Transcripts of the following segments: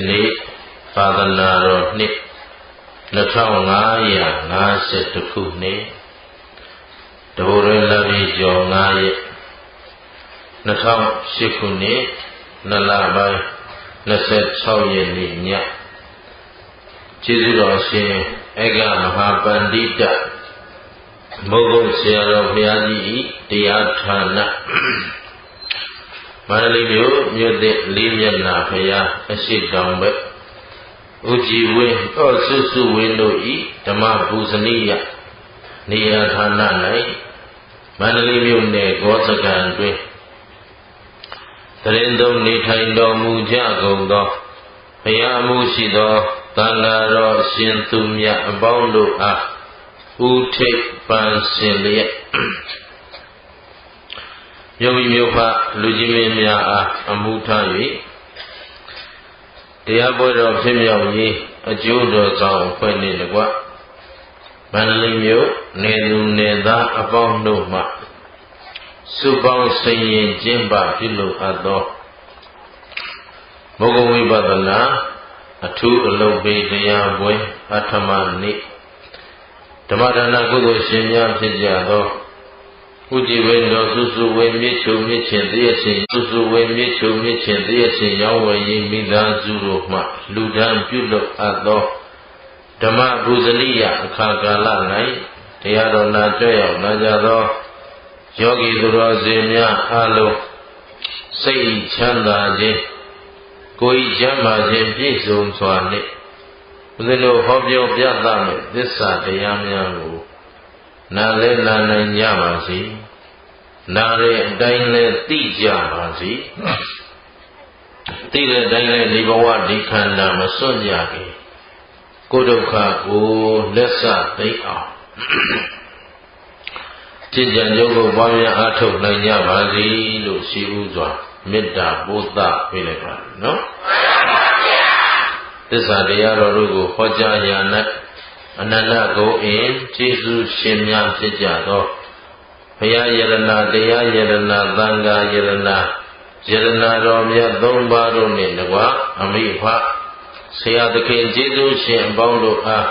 နေ့သာသနာတော်နှစ်2550ခုနှစ်တဘိုးရလပြည့်ကျော်9ရက်2008ခုနှစ်2လပိုင်း26ရက်နေ့ညကျေးဇူးတော်ရှင်ဧကမဟာပန္တိတမုဂ္ဂုတ်ဆရာတော်ဘုရားကြီး၏တရားဌာနမန္တလေးမြို့မြို့သစ်လေးမျက်နှာဘုရားအရှိတောင်ဘက်ဦးကြည်ဝင်းစုစုဝင်းတို့၏ဓမ္မပူဇနီယနေရာဌာန၌မန္တလေးမြို့နယ်ဂောစကံတွင်တရင်သုံးနေထိုင်တော်မူကြကုန်သောဘုရားမှုရှိသောသံဃာတော်ရှင်သူမြတ်အပေါင်းတို့အားဥထိပ်ပန်းစင်လျက်မြို့မိမြို့ဖလူကြီးမင်းများအားအမှုထား၍တရားပွဲတော်ဖြစ်မြောက်ရေးအကျိုးတော်ဆောင်အဖွဲ့နှင့်တကွမန္တလေးမြို့နယ်သူနယ်သားအပေါင်းတို့မှစုပေါင်းဆင်ရင်ကျင်းပပြုလုပ်အပ်သောမုဂ္ဂဝိပဿနာအထူးအလုပ်ပေးတရားပွဲပထမနေ့ဓမ္မဒါနကုသိုလ်ရှင်များဖြစ်ကြသောဥကြည်ဝင်းတော်စုစုဝင်းမြစ်ချုံမြစ်ချင်းတည်းချင်းစုစုဝင်းမြစ်ချုံမြစ်ချင်းတည်းချင်းရောင်းဝယ်ရေးမိသားစုတို့မှလူဒန်းပြုလုပ်အပ်သောဓမ္မပူဇနီယအခါကာလ၌တရားတော်နာကြွရောက်လာကြသောယောဂီသူတော်စင်များအားလုံးစိတ်ချမ်းသာခြင်းကိုယ်ချမ်းသာခြင်းပြည့်စုံစွာနှင့်ဦးဇင်းတို့ဟောပြောပြသမယ့်သစ္စာတရားများကိုနားလဲနာနိုင်ကြပါစေနားတဲ့အတိုင်းလဲသိကြပါစေသိတဲ့အတိုင်းလဲဒီဘဝဒီခန္ဓာမစွန့်ကြခင်ကိုယ်ဒုက္ခကိုလက်စသိအောင်จิตကြံကြုတ်ကိုပွားများအားထုတ်နိုင်ကြပါစေလို့ရှိဥစွာမေတ္တာပို့သပေးလိုက်ပါနော်သစ္စာတရားတော်တို့ကိုဟောကြားရ၌အနန္တကိုအင်းကျေးဇူးရှင်များဖြစ်ကြသောဘုရားယရနာတရားယရနာသံဃာယရနာယရနာတော်မြတ်သုံးပါးတို့နှင့်တကွအမိဖဆရာသခင်ကျေးဇူးရှင်အပေါင်းတို့အား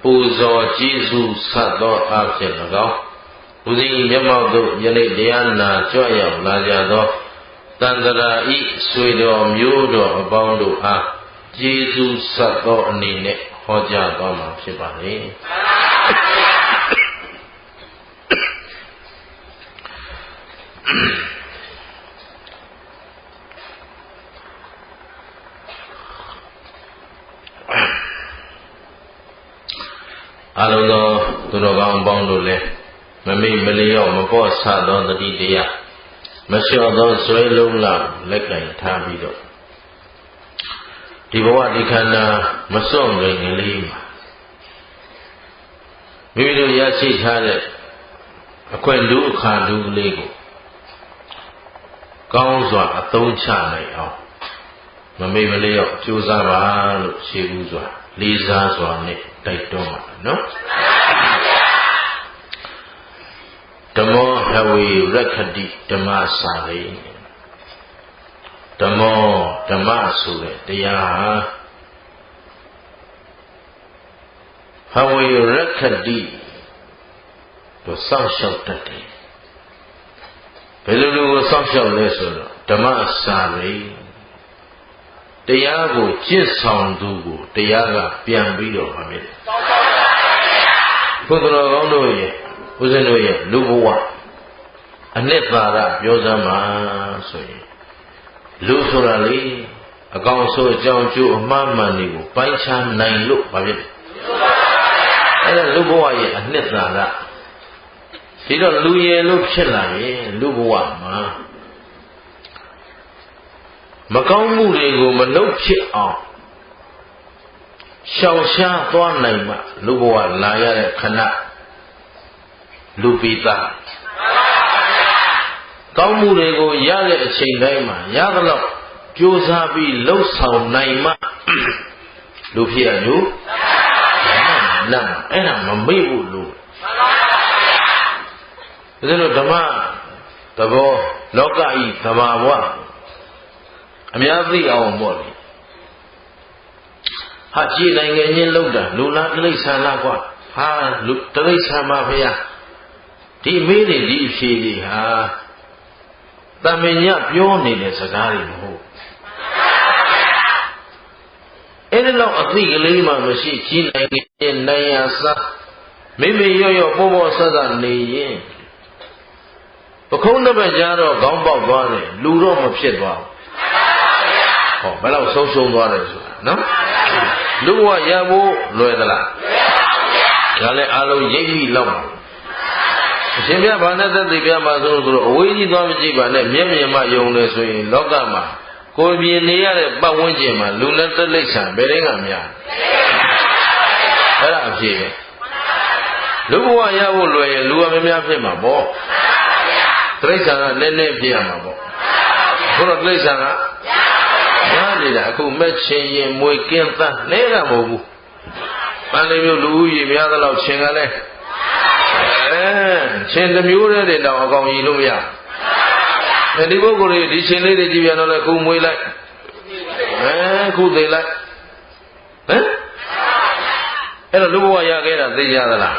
ပူဇော်ကျေးဇူးဆက်သောအားဖြင့်၎င်းဦးဇင်းမျက်မှောက်သို့ယနေ့တရားနာကြွရောက်လာကြသောတန်တရာဤဆွေတော်မျိုးတော်အပေါင်းတို့အားကျေးဇူးဆက်သောအနေနဲ့ဟောကြားသွားမှာဖြစ်ပါလေအလုံးသောသူတော်ကောင်းအပေါင်းတို့လည်းမမေ့မလျော့မပေါ့ဆသောတတိတရားမလျှော့သောဇွဲလုံးလာလက်ကင်ထားပြီးတော့ဒီဘဝဒီခန္ဓာမစွန့်ကြင်ကလေးမှာမိမိတို့ရရှိထားတဲ့အခွင့်လူအခါလူလေးကိုကောင်းစွာအသုံးချနိုင်အောင်မမေ့မလျော့ကြိုးစားပါလို့ရှင်းဦးစွာလေးစားစွာနဲ့တိုက်တွန်းပါနော်ဓမ္မောဟဝေရက္ခတိဓမ္မစာလေဓမ္မောဓမ္မဆိုတဲ့တရားဟဝေရက္ခတိတို့စောင့်ရှောက်တတ်တယ်ဘယ်လိုလိုကိုစောင့်ရှောက်လဲဆိုတော့ဓမ္မစာလေတရားကိုကျင့်ဆောင်သူကိုတရားကပြန်ပြီးတော့ပါမယ်ဘုရားတော်ကောင်းတို့ရဲ့ဦးဇင်းတို့ရဲ့လူဘဝအနှစ်သာရပြောစမ်းပါဆိုရင်လူဆိုတာလေအကောင်ဆိုအကြောင်းကျိုးအမှားမှန်တွေကိုပိုင်းခြားနိုင်လို့ပါဖြစ်တယ်အဲ့ဒါလူဘဝရဲ့အနှစ်သာရဒီတော့လူရယ်လို့ဖြစ်လာရင်လူဘဝမှာမကောင်းမှုတွေကိုမလုပ်ဖြစ်အောင်ရှောင်ရှားသွားနိုင်မှလူဘဝလာရတဲ့ခဏလူပိသားကောင်းမှုတွေကိုရတဲ့အချိန်တိုင်းမှာရသလောက်ကြိုးစားပြီးလှုပ်ဆောင်နိုင်မှလူဖြစ်ရလို့နာအဲ့ဒါမမေ့ဘူးလို့ဒါဆိုတော့ဓမ္မသဘောလောကဤသဘာဝအများသိအောင်ပေါ့လေ ဟာကြည်နိုင်ငံချင်းလောက်တာလူလားတိရစ္ဆာန်လားကွာဟာလူတိရစ္ဆာန်ပါဖေရဒီမေးနေဒီအဖြေကြီးဟာတမင်ညပြောနေတဲ့စကားတွေမဟုတ်အဲ့ဒီလောက်အသိကလေးမှမရှိကြည်နိုင်ငံချင်းနိုင်ရစားမိမိရော့ပေါ်ပေါ်ဆဆနေရင်ပခုံးတစ်ပတ်ကြာတော့ခေါင်းပေါက်သွားတယ်လူတော့မဖြစ်သွားဘူးဟောဘယ်လောက်ဆုံးရှုံးသွားတယ်ဆိုတာနော်လူဘဝရဖို့လွယ်သလားဒါလည်းအလုံးရိပ်မိလောက်ပါအရှင်ဘုရားဘာနဲ့သက်သေပြမှာဆိုလို့အဝေးကြီးသွားမကြည့်ပါနဲ့မျက်မြင်မှယုံနေဆိုရင်လောကမှာကိုယ်ပြင်နေရတဲ့ပတ်ဝန်းကျင်မှာလူနဲ့တိရစ္ဆာန်ဘယ်တိုင်းကများအဲ့ဒါအဖြစ်ပဲလူဘဝရဖို့လွယ်ရင်လူကမများဖြစ်မှာပေါ့တိရစ္ဆာန်ကနည်းနည်းဖြစ်ရမှာပေါ့ဘုရားတိရစ္ဆာန်ကညာနေတာအခုမဲ့ချင်းရင်မွေကင်းသားနဲတာမဟုတ်ဘူးပန်းလေးမျိုးလူဦးရေများသလောက်ချင်းကလည်းချင်းတစ်မျိုးတည်းတွေတော့အကောင်ကြီးလို့မရဒီပုဂ္ဂိုလ်တွေဒီချင်းလေးတွေကြည့်ပြန်တော့လေခုမွေလိုက်ခုသိလိုက်ဟမ်အဲ့တော့လူဘဝရခဲ့တာသိကြသလား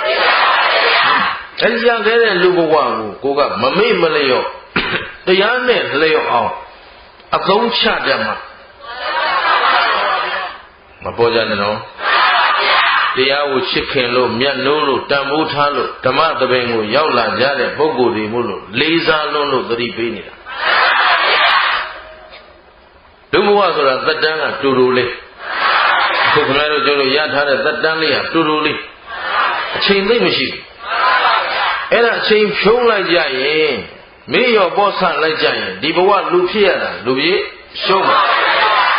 အဲ့ဒီရခဲ့တဲ့လူဘဝကိုကမမေ့မလျော့တရားနဲ့လျော့အောင်အသုံးချတတ်မှာမပေါ်ကြနဲ့နော်တရားကိုချစ်ခင်လို့မြတ်နိုးလို့တန်ဖိုးထားလို့ဓမ္မသဘင်ကိုရောက်လာကြတဲ့ပုဂ္ဂိုလ်တွေမို့လို့လေးစားလွန်းလို့သတိပေးနေတာလူဘဝဆိုတာသက်တမ်းကတူတူလေးအခုခင်ဗျားတို့ကျလို့ရထားတဲ့သက်တမ်းလေးကတူတူလေးအချိန်သိမရှိဘူးအဲ့ဒါအချိန်ဖြုံးလိုက်ကြရင်မေ့ရောပေါ်ဆလိုက်ကြရင်ဒီဘဝလူဖြစ်ရတာလူကြီးရှုံးမှာ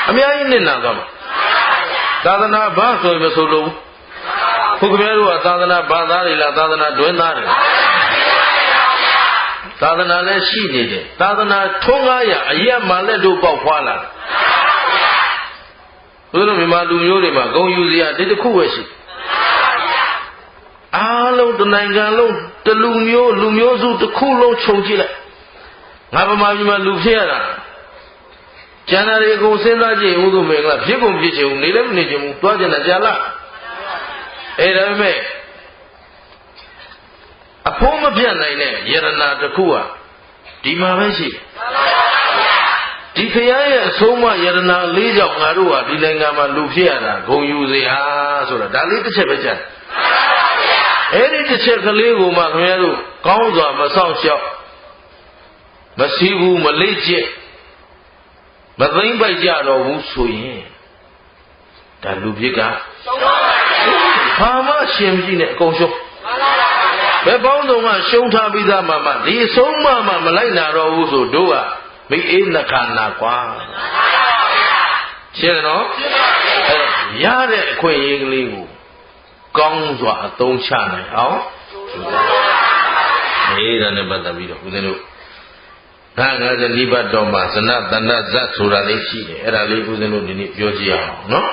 အများကြီးနစ်နာသွားမှာသာသနာ့ဘာဆိုရင်မဆိုလို့ခုခင်ဗျားတို့ကသာသနာ့ဘာသားတွေလားသာသနာ့တွင်သားတွေသာသနာလည်းရှိနေတယ်သာသနာထုံးကားရအရက်မှလည်းတို့ပေါက်ဖွာလာဘုရားမြန်မာလူမျိုးတွေမှာဂုံယူစရာဒီတစ်ခုပဲရှိအားလုံးတနိုင်ငံလုံးတလူမျိုးစုတစ်ခုလုံးခြုံကြည့်လိုက်ငါဗမာပြည်မှာလူဖြစ်ရတာကျန်တဲ့တွေကိုစဉ်းစားကြည့်ဦးသူမင်္ဂလာဖြစ်ကုန်ဖြစ်ချင်ဘူးနေလည်းမနေချင်ဘူးတွားကျင်တာကြာလားအဲ့ဒါပေမဲ့အဖိုးမပြတ်နိုင်တဲ့ယရနာတစ်ခုဟာဒီမှာပဲရှိဒီဖရာရဲ့အဆုံးအမယရနာ၄ကြောင့်ငါတို့ဟာဒီနိုင်ငံမှာလူဖြစ်ရတာဂုံယူစေဟာဆိုတာဒါလေးတစ်ချက်ပဲကြတယ်အဲ့ဒီတစ်ချက်ကလေးကိုမှခင်ဗျားတို့ကောင်းစွာမဆောင်ရှောက်မစီးဘူးမလေ့ကျင့်မသိမ့်ပိုက်ကြတော့ဘူးဆိုရင်ဒါလူဖြစ်ကဘာမှရှင်မရှိနဲ့အကုန်ရှုံးဘယ်ပေါင်းစုံမှရှုံးထားပြီးသားမှဒီအဆုံးမှမလိုက်နာတော့ဘူးဆိုတို့ကမိအေးနှခါနာကွာရှင်းတယ်နော်အဲ့ရတဲ့အခွင့်အရေးကလေးကိုကောင်းစွာအသုံးချနိုင်အောင်အေးဒါနဲ့ပတ်သက်ပြီးတော့ဦးဇင်းတို့50နိဗ္ဗာန်တော်မှာဇနတဏ္ဍဇတ်ဆိုတာလေးရှိတယ်အဲ့ဒါလေးဦးဇင်းတို့ဒီနေ့ပြောကြည့်အောင်နော်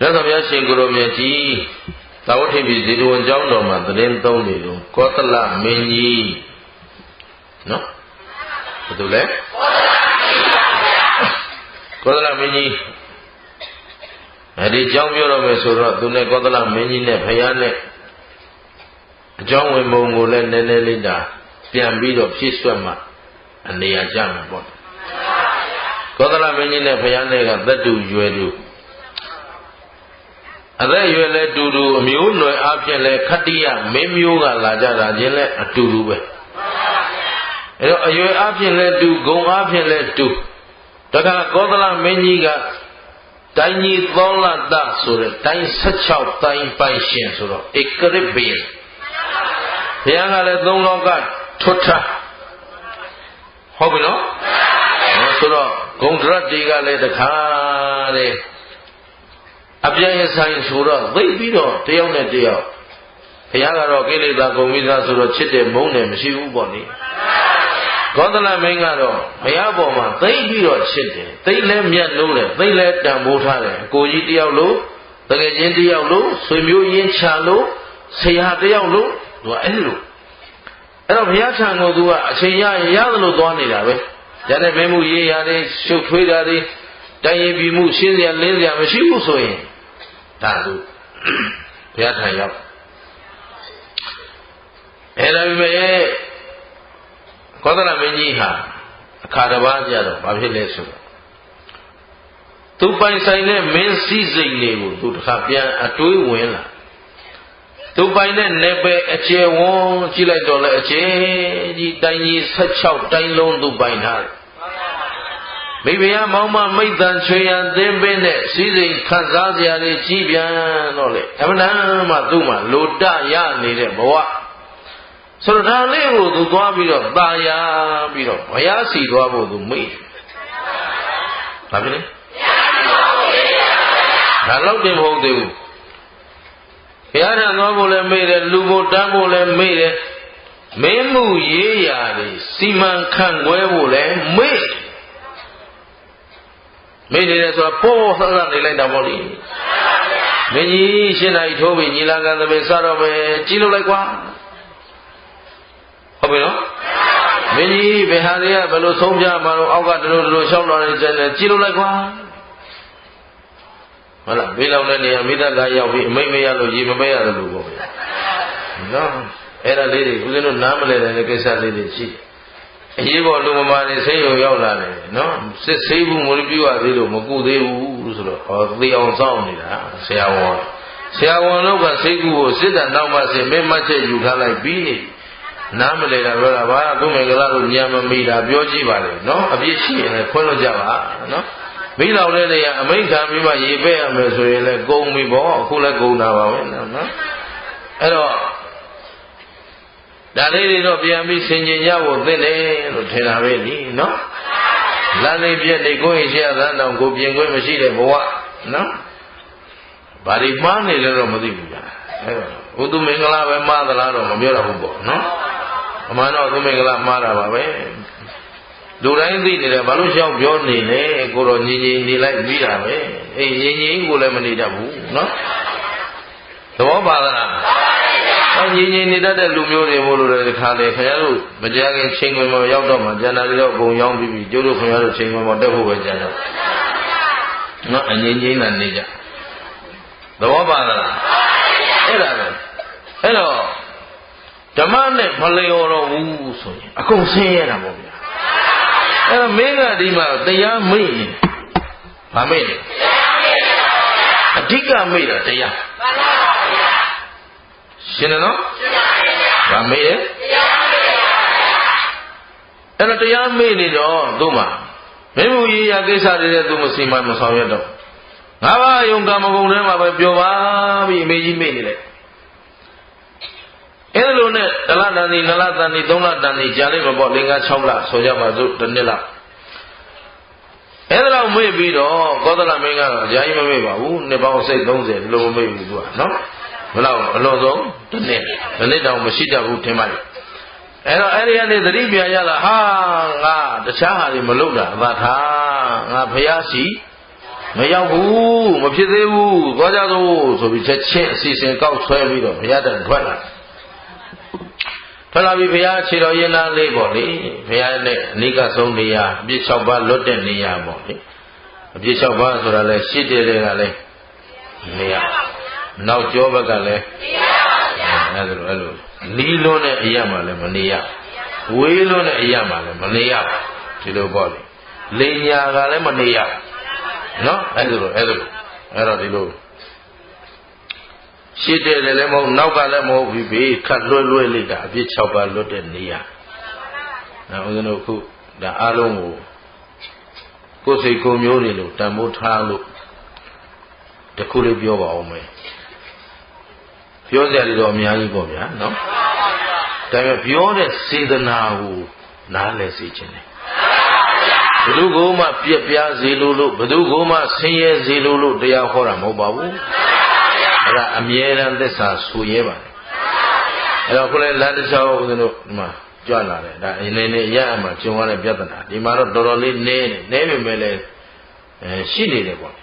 မြတ်စွာဘုရားရှင်ကိုရောမြတ်ကြီးသာဝတိပိဇေတဝန်ကျောင်းတော်မှာသတင်းသုံးနေလို့ကောသလမင်းကြီးနော်ဘယ်သူလဲကောသလမင်းကြီးအဲဒီကျောင်းပြောတော့မယ်ဆိုတော့သူနဲ့ကောသလမင်းကြီးနဲ့ဖယားနဲ့အကြောင်းဝင်ပုံကိုလည်းနည်းနည်းလေးတာပြန်ပြီးတော့ဖြည့်ဆွတ်မှအနေရကြမှာပေါ့ကောသလမင်းကြီးနဲ့ဖယားနဲ့ကသက်တူရွယ်တူအသက်ရွယ်လဲတူတူအမျိုးနွယ်အားဖြင့်လဲခတ္တိယမင်းမျိုးကလာကြတာချင်းလဲအတူတူပဲအဲတော့အရွယ်အားဖြင့်လဲတူဂုံအားဖြင့်လဲတူတခါကောသလမင်းကြီးကတိုင်းကြီးသောလတဆိုတဲ့တိုင်း16တိုင်းပိုင်ရှင်ဆိုတော့ဧကရစ်ဘိယဘုရားကလည်း3လောကထွတ်ထားဟုတ်ပြီနော်ဆိုတော့ဂုံဒရတ်တွေကလည်းတခါတဲ့အပြည့်ဆိုင်ဆိုတော့သိပြီးတော့တယောက်နဲ့တယောက်ဘုရားကတော့ကိလေသာဂုံမိသားဆိုတော့ချစ်တယ်မုန်းတယ်မရှိဘူးပေါ့လေကောသလမင်းကတော့ဘုရားပေါ်မှာသိပြီးတော့ချစ်တယ်သိလဲမြတ်လို့တယ်သိလဲတန်ဖိုးထားတယ်အကိုကြီးတယောက်လို့တကယ်ချင်းတယောက်လို့ဆွေမျိုးရင်းချလို့ဆရာတယောက်လို့သူကအဲ့လိုအဲ့တော့ဘုရားထံကိုသူကအချိန်ရရင်ရသလိုသွားနေတာပဲဒါနဲ့မင်းမှုရေးရတယ်ရှုပ်ထွေးတာတွေ တိုင်ရင်ပြီးမှုရှင်းစရာလင်းစရာမရှိဘူးဆိုရင်ဒါသူဘုရားထံရောက်အဲ့ဒါပေမဲ့ကောသလမင်းကြီးဟာအခါတစ်ပါးကြတော့ဘာဖြစ်လဲဆိုတော့သူပိုင်ဆိုင်တဲ့မင်းစည်းစိမ်တွေကိုသူတစ်ခါပြန်အတွေးဝင်လာသူပိုင်တဲ့နယ်ပယ်အကျယ်ဝန်းကြည့်လိုက်တော့လေအကျယ်ကြီးတိုင်းကြီး16တိုင်းလုံးသူပိုင်ထားတယ်မိဖုရားမောင်မမိတ်တန်ချွေရန်သင်းပင်းနဲ့စည်းစိမ်ခံစားစရာတွေကြီးပြန်တော့လေအမှန်တမ်းမှသူ့မှာလိုတရနေတဲ့ဘဝဆိုတော့ဒါလေးကိုသူသွားပြီးတော့ตาယာပြီးတော့ဘုရားစီသွားဖို့သူမိတ်ဘာဖြစ်လဲဒါတော့တင်မဟုတ်သေးဘူးဘုရားထံသွားဖို့လည်းမိတ်တယ်လူဖို့တန်းဖို့လည်းမိတ်တယ်မင်းမှုရေးရာတွေစီမံခန့်ခွဲဖို့လည်းမိတ်နေတယ်ဆိုတာပို့ဆက်ဆက်နေလိုက်တာပေါ့လေမင်းကြီးရှင်းနိုင်ထိုးပြီးညီလာခံသဘင်စတော့ပဲကြီးလို့လိုက်ကွာဟုတ်ပြီနော်မင်းကြီးဘယ်ဟာတွေကဘယ်လိုဆုံးပြမှာတော့အောက်ကတလို့လျှောက်လာနေကြတယ်ကြီးလို့လိုက်ကွာဟုတ်လားဘေးလောက်တဲ့နေရာမိသားစုရောက်ပြီးအမိတ်မရလို့ရေမပေးရတယ်လို့ပေါ့ဗျာနော်အဲ့ဒါလေးတွေဦးဇင်းတို့နားမလဲတဲ့ကိစ္စလေးတွေရှိအရေးပေါ်လူမမာတွေဆေးရုံရောက်လာတယ်နော်စစ်ဆေးဘူးမလို့ပြုရသေးလို့မကုသေးဘူးဆိုတော့ဟောသေအောင်စောင့်နေတာဆရာဝန်တို့ကဆေးကူကိုစစ်တပ်နောက်မှစင်မင်းမချက်ယူထားလိုက်ပြီးနားမလဲတာပြောတာဘာသူမင်္ဂလာတို့ညံမမိတာပြောကြည့်ပါလေနော်အပြစ်ရှိရင်လည်းခွင့်လို့ကြပါနော်မိလောက်တဲ့နေရာအမိန့်ခံပြီးမှရေပဲ့ရမယ်ဆိုရင်လည်းကုန်ပြီပေါ့အခုလည်းကုန်တာပါပဲနော်အဲ့တော့ဒါလေးတွေတော့ပြန်ပြီးဆင်ခြင်ကြဖို့သင့်တယ်လို့ထင်တာပဲနိနော်လမ်းလေးပြည့်နေကိုယ်ရှိရသန်းတော့ကိုပြင်ခွင့်မရှိတဲ့ဘဝနော်ဘာဒီမှားနေလဲတော့မသိဘူးကြာအဲ့တော့ဘုသူမင်္ဂလာပဲမှားသလားတော့မပြောတော့ဘူးပေါ့နော်အမှန်တော့သူမင်္ဂလာမှားတာပါပဲလူတိုင်းသိနေတယ်ဘာလို့ရှောက်ပြောနေလဲကိုတော့ညီညီနေလိုက်ပြီးတာပဲအေးညီညီကိုလည်းမနေတတ်ဘူးနော်သဘောပါသလားညီညီနေတတ်တဲ့လူမျိုးတွေမို့လို့လည်းခါလေခင်ဗျားတို့မကြခင်ချိန်ခွင်ပေါ်ရောက်တော့မှကျန်တာတွေတော့အကုန်ရောက်ပြီးကျိုးတို့ခင်ဗျားတို့ချိန်ခွင်ပေါ်တက်ဖို့ပဲကျန်တော့နော်အငြင်းချင်းနဲ့နေကြသဘောပါသလားအဲ့ဒါပဲအဲ့တော့ဓမ္မနဲ့မလျော်တော့ဘူးဆိုရင်အကုန်ဆင်းရဲတာပေါ့ဗျာအဲ့တော့မင်းကဒီမှာတရားမေ့နေဘာမေ့လဲအဓိကမေ့တာတရားရှင်းတယ်နော်ဗာမေးတယ်အဲ့တော့တရားမေးနေတော့သူ့မှာမင်းမူကြီးရကိစ္စတွေနဲ့သူမစီမံမဆောင်ရတော့ငါးပါးယုံကံမကုန်ထဲမှာပဲပြောပါပြီအမေကြီးမေးနေလိုက်အဲ့လိုနဲ့တလတန်ဒီနလတန်ဒီသုံးလတန်ဒီကြာလိုက်မပေါ့လင်္ကာ6လဆိုကြပါစို့တစ်နှစ်လောက်အဲ့ဒါတော့မေးပြီးတော့ကောသလမင်းကတော့အကြာကြီးမမေးပါဘူးနှစ်ပေါင်းစိတ်30ဒီလိုမမေးဘူးသူကနော်ဘယ်လောက်အလွန်ဆုံးတစ်နှစ်တောင်မရှိတတ်ဘူးထင်ပါလေအဲ့တော့အဲ့ဒီကနေသတိပြန်ရလာဟာငါတခြားဟာတွေမလုပ်တာအသာထားငါဖျားစီမရောက်ဘူးမဖြစ်သေးဘူးသွားကြစို့ဆိုပြီးချက်ချင်းအစီအစဉ်ကောက်ဆွဲပြီးတော့ဘုရားတန်ထွက်လာပြီးဘုရားခြေတော်ရင်သားလေးပေါ့လေဘုရားနဲ့အနိကဆုံးနေရာအပြစ်6ပါးလွတ်တဲ့နေရာပေါ့လေအပြစ်6ပါးဆိုတာလဲရှိတဲ့ကလည်းနေရာနောက်ကျောဘက်ကလည်းအဲ့လိုနီးလွန်းတဲ့အရာမှလည်းမနေရဝေးလွန်းတဲ့အရာမှလည်းမနေရဒီလိုပေါ့လေလိညာကလည်းမနေရနော်အဲ့တော့ဒီလိုရှင်းတယ်လည်းမဟုတ်နောက်ကလည်းမဟုတ်ပြီးခတ်လွဲလိုက်တာအပြစ်6ပါးလွတ်တဲ့နေရာဦးဇင်းတို့ခုဒါအားလုံးကိုယ်စိတ်ကိုမျိုးတွေလို့တန်ဖိုးထားလို့တခုလေးပြောပါအောင်မယ်ပြောကြတယ်တော့အများကြီးပေါ့ဗျာနော်ဒါပေမဲ့ပြောတဲ့စေတနာကိုနားလည်စေခြင်းတယ်ဘယ်သူကမှပြက်ပြားစေလို့ဘယ်သူကမှဆင်းရဲစေလို့တရားဟောတာမဟုတ်ပါဘူးအဲ့ဒါအမြဲတမ်းသစ္စာဆိုရဲပါတယ်အဲ့တော့ခုလည်းလမ်းတစ်လျှောက်ဦးဇင်းတို့ဒီမှာကြွလာတယ်ဒါအနေနဲ့ရအမှကျုံရတဲ့ပြဿနာဒီမှာတော့တော်တော်လေးနဲပေမဲ့လည်းရှိနေတယ်ပေါ့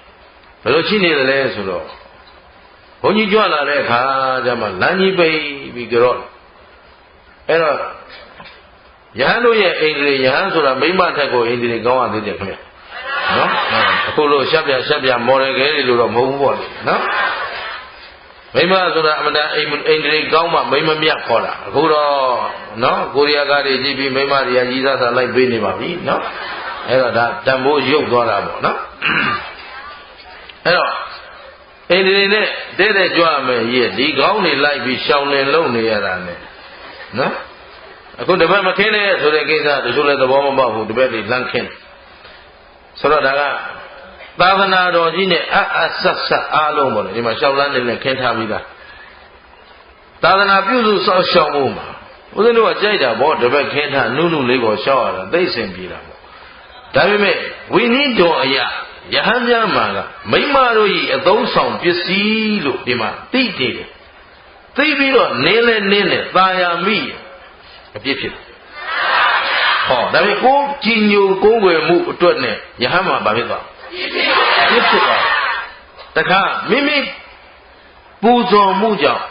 ဘယ်လိုရှိနေတယ်လဲဆိုတော့ဘုန်းကြီးကြွလာတဲ့အခါကျမှလမ်းကြီးပိတ်ပြီးကြတော့အဲ့တော့ယဟန်တို့ရဲ့အိန္ဒြေယဟန်ဆိုတာမိမထက်ကိုအိန္ဒြေကောင်းရသေးတယ်ခင်ဗျ နော်အခုလို့ရှက်ပြမော်ဒယ်ကလေးလို့တော့မဟုတ်ဘူးပေါ့လေနော်မိမဆိုတာအမတန်အိန္ဒြေကောင်းမှမိမမြတ်ခေါ်တာအခုတော့နော်ကိုရီးယားကားတွေကြည့်ပြီးမိမတွေကကြီးစားစားလိုက်ပေးနေပါပြီနော်အဲ့တော့ဒါတန်ဖိုးရုပ်သွားတာပေါ့နော်အဲ့တော့အိန္ဒြေနဲ့တဲ့ကြွမယ်ရဲ့ဒီကောင်းနေလိုက်ပြီးရှောင်လင်လုံနေရတာနဲ့နော်အခုတပတ်မခင်းနဲ့ဆိုတဲ့ကိစ္စတချို့လည်းသဘောမပေါက်ဘူးတပတ်တွေလန့်ခင်းဆိုတော့ဒါကသာသနာတော်ကြီးနဲ့ဆက်အားလုံးပေါ့လေဒီမှာရှောက်လန်းနေနဲ့ခင်းထားပြီးသားသာသနာပြုစုစောင့်ရှောက်မှုမှာဦးဇင်းတို့ကကြိုက်တာပေါ့တပတ်ခင်းထားနုလေးပေါ်ရှောက်ရတာသိစင်ပြေတာပေါ့ဒါပေမဲ့ဝိနည်းတော်အရာယဟန်များမှာကမိမတို့ဤအသုံးဆောင်ပစ္စည်းလို့ဒီမှာသိတယ်သိပြီးတော့နင်းနဲ့သာယာမိအပြစ်ဖြစ်ဟောဒါပေမဲ့ကိုကြည်ညိုကိုးကွယ်မှုအတွက်နဲ့ယဟန်မှာဘာဖြစ်သွားအပြစ်ဖြစ်သွားတခါမိမိပူဇော်မှုကြောင့်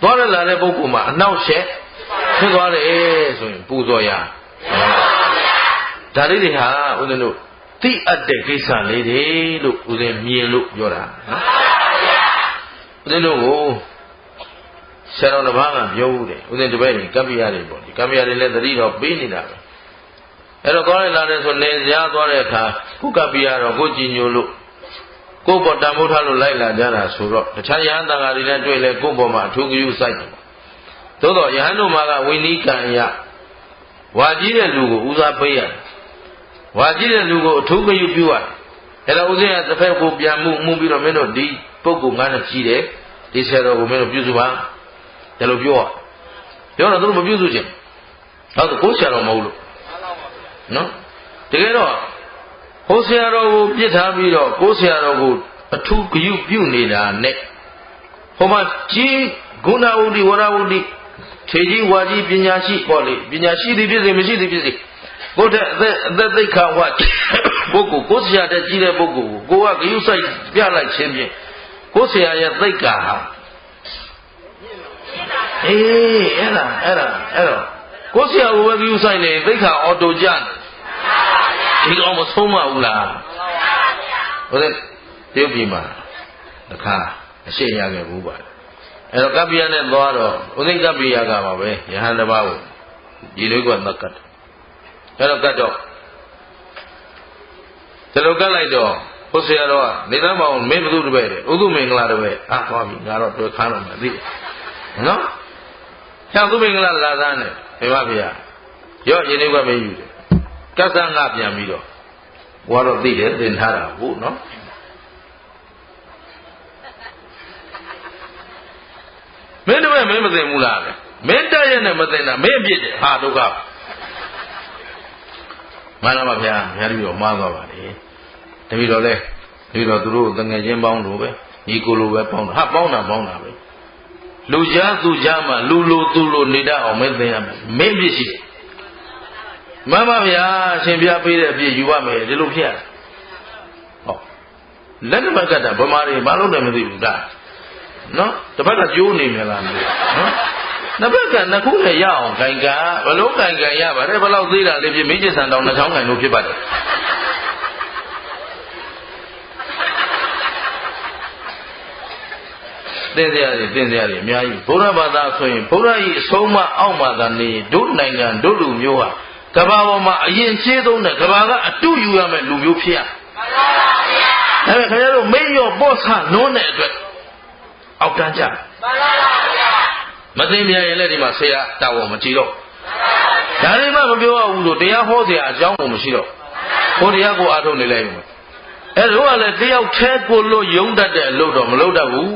သွားရလာတဲ့ပုဂ္ဂိုလ်မှာအနှောက်အယှက်ဖြစ်သွားတယ်ဆိုရင်ပူဇော်ရဒါလေးတွေဟာဦးဇင်းတို့သိအပ်တဲ့ကိစ္စလေးတွေလို့ဦးဇင်းမြင်လို့ပြောတာနော်ဦးဇင်းတို့ကိုဆရာတော်တစ်ပါးကပြောဦးတယ်ဦးဇင်းတပည့်ကြီးကပ္ပိယတွေပေါ့ဒီကပ္ပိယတွေလည်းသတိတော်ပေးနေတာပဲအဲ့တော့ကောင်းလာတယ်ဆိုနေစရာသွားတဲ့အခါခုကပ္ပိယတော့ကိုကြည်ညိုလို့ကိုပေါ်တန်ဖိုးထားလို့လိုက်လာကြတာဆိုတော့တခြားယဟန်တန်ဃာတွေလည်းတွေ့လဲကိုပေါ်မှာအထူးဂရုစိုက်တယ်သို့တော့ယဟန်တို့မှာကဝိနည်းကံအရဝါကြီးတဲ့လူကိုဦးစားပေးရတယ်ဝါကြီးတဲ့လူကိုအထူးဂရုပြုရတယ်အဲ့တော့ဦးဇင်းကတစ်ဖက်ကိုပြန်မှုပြီးတော့မင်းတို့ဒီပုဂ္ဂိုလ်ငါနဲ့ကြီးတယ်ဒီဆရာတော်ကိုမင်းတို့ပြုစုပါဒါလိုပြောတော့သူတို့မပြုစုချင်ဟုတ်တယ်ကိုဆရာတော်မဟုတ်လို့နော်တကယ်တော့ဟိုဆရာတော်ကိုပြစ်ထားပြီးတော့ကိုဆရာတော်ကိုအထူးဂရုပြုနေတာနဲ့ဟိုမှာကြီးဂုဏဝုဒ္ဓဝရဝုဒ္ဓထေကြီးဝါကြီးပညာရှိပေါ့လေပညာရှိသည်ဖြစ်စေမရှိသည်ဖြစ်စေကိုတဲ့အသက်သိက္ခာဝပုဂ္ဂိုလ်ကိုဆရာတဲ့ကြီးတဲ့ပုဂ္ဂိုလ်ကိုကဂရုစိုက်ပြလိုက်ခြင်းဖြင့်ကိုဆရာရဲ့သိက္ခာဟာအေးအဲ့တော့ကိုဆရာကိုပဲဂရုစိုက်နေသိက္ခာအော်တိုကြဒီကောင်မဆုံးမဘူးလားဟုတ်တယ်တရုတ်ပြည်မှာတခါအရှိန်ရခဲ့ဘူးပါအဲ့တော့ကပ္ပိယနဲ့သွားတော့ဥသိကပ္ပိယကပါပဲယဟန်တစ်ပါးကိုဒီလိုကသတ်ကတ်အဲ့တော့ကတ်တော့ဒီလိုကတ်လိုက်တော့ဘုဆရာတော်ကနေသားမောင်မင်းဘုသူတပည့်တယ်ဥသုမင်္ဂလာတပည့်သွားပြီငါတော့တွေ့ခမ်းတော့မယ်သိနော်ကျောင်းသူမင်္ဂလာလာသားနဲ့ဘယ်မှာဖေရရော့ရင်းနှီးကမင်းယူတယ်ကတ်ဆန်းငါပြန်ပြီးတော့ဘွားတော့သိတယ်သင်ထားတာဟုတ်နော်မင်းတပည့်မင်းမသိဘူးလားမင်းတက်ရဲ့နဲ့မသိတာမင်းအပြစ်တယ်ဟာဒုက္ခမှန်လားပါဗျာများပြီးတော့မှားသွားပါလေတပည့်တော်လဲတပည့်တော်သူတို့တငယ်ချင်းပေါင်းလို့ပဲညီကိုလိုပဲပေါင်းတာဟာပေါင်းတာပဲလူကြားသူကြားမှာလူလိုသူလိုနေတတ်အောင်မင်းသိရမယ်မင်းပြစ်ရှိမှန်ပါဗျာရှင်ပြပေးတဲ့အပြစ်ယူရမယ်ဒီလိုဖြစ်ရဟောလက်တပတ်ကတာဗမာတွေမလုပ်တယ်မသိဘူးလားနော်တပတ်ကကျိုးနေမြလားမသိနော်နှစ်ဘက်ကနှစ်ခုနဲ့ရအောင်ခိုင်ကဘလို့ခိုင်ရပါတယ်ဘလို့သေးတာလေးဖြစ်မိကျဆန်တောင်နှချောင်းခိုင်လို့ဖြစ်ပါတယ်တင်စရာတွေအများကြီးဘုရားဘာသာဆိုရင်ဘုရားကြီးအဆုံးမအောက်မှာသာနေတို့နိုင်ငံတို့လူမျိုးဟာကဘာပေါ်မှာအရင်ရှင်းဆုံးတဲ့ကဘာကအတူယူရမယ်လူမျိုးဖြစ်ရမှန်ပါဗျာဒါပေမဲ့ခင်ဗျားတို့မိတ်ရောပေါ့ဆနွန်းတဲ့အတွက်အောက်တန်းကြမှန်ပါဗျာမသိမြရင်လည်းဒီမှာဆရာတာဝန်မကြည့်တော့ဒါတွေမှမပြောရဘူးလို့တရားဟောเสียအကြောင်းကိုမရှိတော့ဘုရားကိုအားထုတ်နေလိုက်မယ်အဲ့တော့ကလည်းတယောက်แท้ကိုလို့ယုံတတ်တဲ့အလုပ်တော့မလုပ်တတ်ဘူး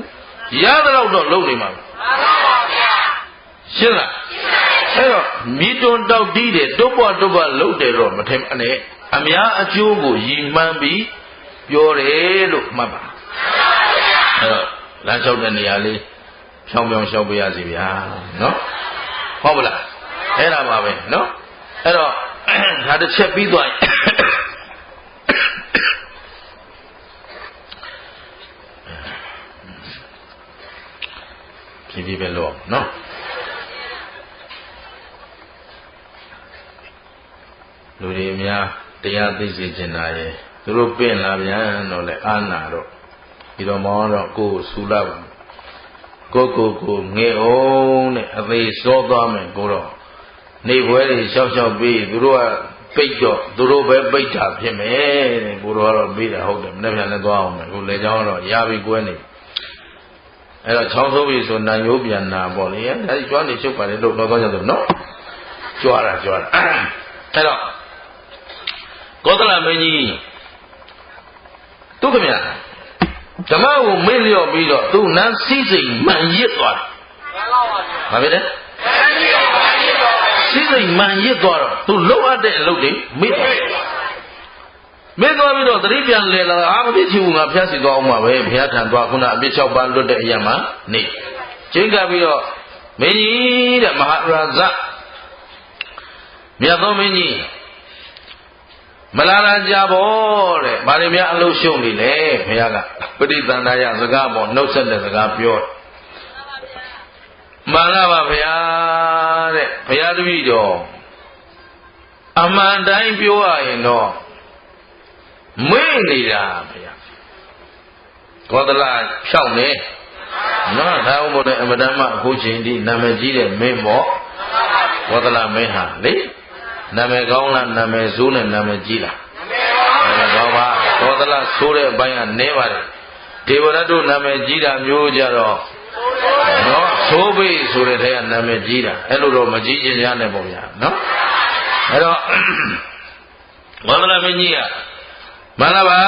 ရတဲ့တော့လုပ်နေမှာမှန်ပါဗျာရှင်းလားအဲ့တော့မိတွန်းတောက်တီးတယ်တုပ်ပွားလုပ်တယ်တော့မထင်နဲ့အများအကျိုးကိုရည်မှန်းပြီးပြောတယ်လို့မှတ်ပါအဲ့တော့လမ်းလျှောက်တဲ့နေရာလေးဖြောင်းလျှောက်ပေးရစီဗျာနော်ဟုတ်ပါလားအဲ့ဒါပါပဲနော်အဲ့တော့ဒါတစ်ချက်ပြီးသွားရင်ဖြည်းဖြည်းပဲလို့နော်လူတွေအများ တရားသိစေချင်တာရဲ့သူတို့ပင့်လာပြန်တော့လေအာနာတော့ဒီတော့မောတော့ကိုယ်ဆူလောက်ကိုငဲအောင်တဲ့အသေးစောသွားမယ်ကိုတော့နေပွဲတွေရှောက်ပြီးသူတို့ကပိတ်တော့သူတို့ပဲပိတ်တာဖြစ်မယ်တဲ့ကိုတော့ကတော့ပြီးတာဟုတ်တယ်မနေ့ပြန်လည်းသွားအောင်မယ်ကိုလေเจ้าတော့ရာပြီးကွဲနေအဲ့တော့ချောင်းဆိုးပြီဆိုနံရိုးပြန်နာပေါ့လေအဲဒီကျွမ်းနေချုပ်ပါလေလို့တော့ကြတယ်နော်ကြွားတာအဲ့တော့ကောသလမင်းကြီးသူခင်ဗျာဓမ္မကိုမေ့လျော့ပြီးတော့သူနန်းစည်းစိမ်မှန်ရစ်သွားတယ်ဘာဖြစ်လဲစည်းစိမ်မှန်ရစ်သွားတော့သူလှုပ်အပ်တဲ့အလုပ်တွေမေ့သွားပြီးတော့သတိပြန်လဲလာအာမဖြစ်ချင်ဘူးငါဖျက်စီသွားအောင်ပါပဲဘုရားထံသွားခုနအပြစ်6ပါးလွတ်တဲ့အရာမှာနေချိန်ကပြီးတော့မင်းကြီးတဲ့မဟာရာဇမြတ်သောမင်းကြီးမလာလာကြဘောတဲ့ဗာရီများအလုပ်ရှုံနေလေဘုရားကပဋိသန္ဓာယစကားပေါ်နှုတ်ဆက်တဲ့စကားပြောမှန်လားပါဘုရားတဲ့ဘုရားတပည့်တော်အမှန်တိုင်းပြောရရင်တော့မေ့နေတာဘုရားကောသလဖြောက်နေနော်ဒါဥပဒေအမတမအခုချိန်ဒီနာမည်ကြီးတဲ့မင်းပေါ့ကောသလမင်းဟာလေနာမည်ကောင်းလားနာမည်ဆိုးနဲ့နာမည်ကြီးလားနာမည်ကောင်းပါကောသလဆိုးတဲ့အပိုင်းကနည်းပါတယ်ဒေဝရတ္တုနာမည်ကြီးတာမျိုးကြတော့နော်ဆိုးပြီဆိုတဲ့ထဲကနာမည်ကြီးတာအဲ့လိုတော့မကြီးခြင်းရနဲ့ပေါ့ဗျာနော်အဲ့တော့ကောသလမင်းကြီးကမှန်လားပါ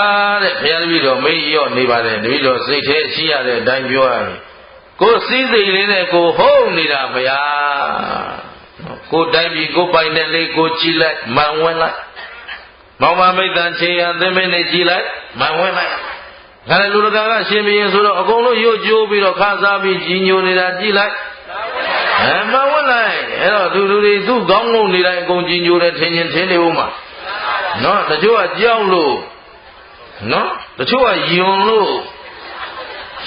တဲ့ဘုရားတပည့်တော်မေ့ရော့နေပါတယ်တပည့်တော်စိတ်ထဲရှိရတဲ့အတိုင်းပြောရရင်ကိုယ်စည်းစိမ်လေးနဲ့ကိုဟုတ်နေတာဘုရားကိုတိုင်းပြည်ကိုပိုင်တဲ့လေးကိုကြည့်လိုက်မှန်ဝင်လိုက်မောင်မမိတ်တန်ချေရသင်းမင်းနဲ့ကြည့်လိုက်မှန်ဝင်လိုက်ဒါလည်းလူတကာကရှင်ဘုရင်ဆိုတော့အကုန်လုံးရွတ်ကြိုးပြီးတော့ခါစားပြီးကြီးညိုနေတာကြည့်လိုက်မှန်ဝင်လိုက်အဲ့တော့သူတွေသူ့ကောင်းကုန်နေတိုင်းအကုန်ကြီးညိုတယ်ထင်ရင်ထင်နေဦးမှာနော်တချို့ကကြောက်လို့နော်တချို့ကယွန်လို့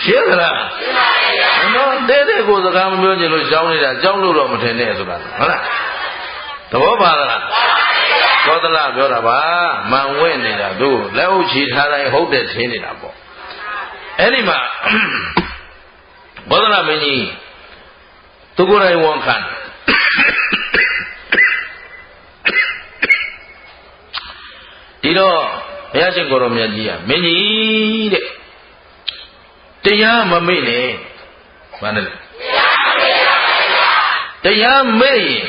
ရှင်းသလားရှင်းပါရဲ့နော်တဲ့ကိုစကားမပြောချင်လို့ကြောင်းနေတာကြောက်လို့တော့မထင်နဲ့ဆိုတာဟုတ်လားသဘောပါလားသောသလပြောတာပါမှန်ဝဲနေတာသူလက်ဥချီထားတိုင်းဟုတ်တယ်ထင်နေတာပေါ့အဲ့ဒီမှာသောသလမင်းကြီးသူကိုယ်တိုင်ဝန်ခံဒီတော့ဘုရားရှင်ကိုယ်တော်မြတ်ကြီးကမင်းကြီးတဲ့တရားမမေ့နဲ့ဘာနဲ့လဲတရားမေ့ရင်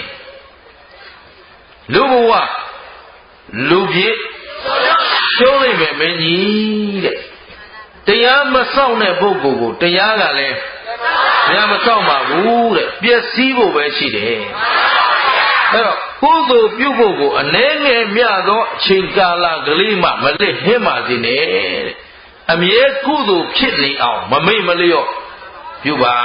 လူဘဝလူပြည့်ရှုံးလိုက်မယ်မင်းကြီးတဲ့တရားမစောင့်တဲ့ပုဂ္ဂိုလ်ကိုတရားကလည်းတရားမစောင့်ပါဘူးတဲ့ပျက်စီးဖို့ပဲရှိတယ်အဲ့တော့ကုသိုလ်ပြုဖို့ကိုအနည်းငယ်မြသောအချိန်ကာလကလေးမှမလစ်ဟင်းပါစေနဲ့တဲ့အမြဲကုသိုလ်ဖြစ်နေအောင်မမိတ်မလျော့ပြုပါ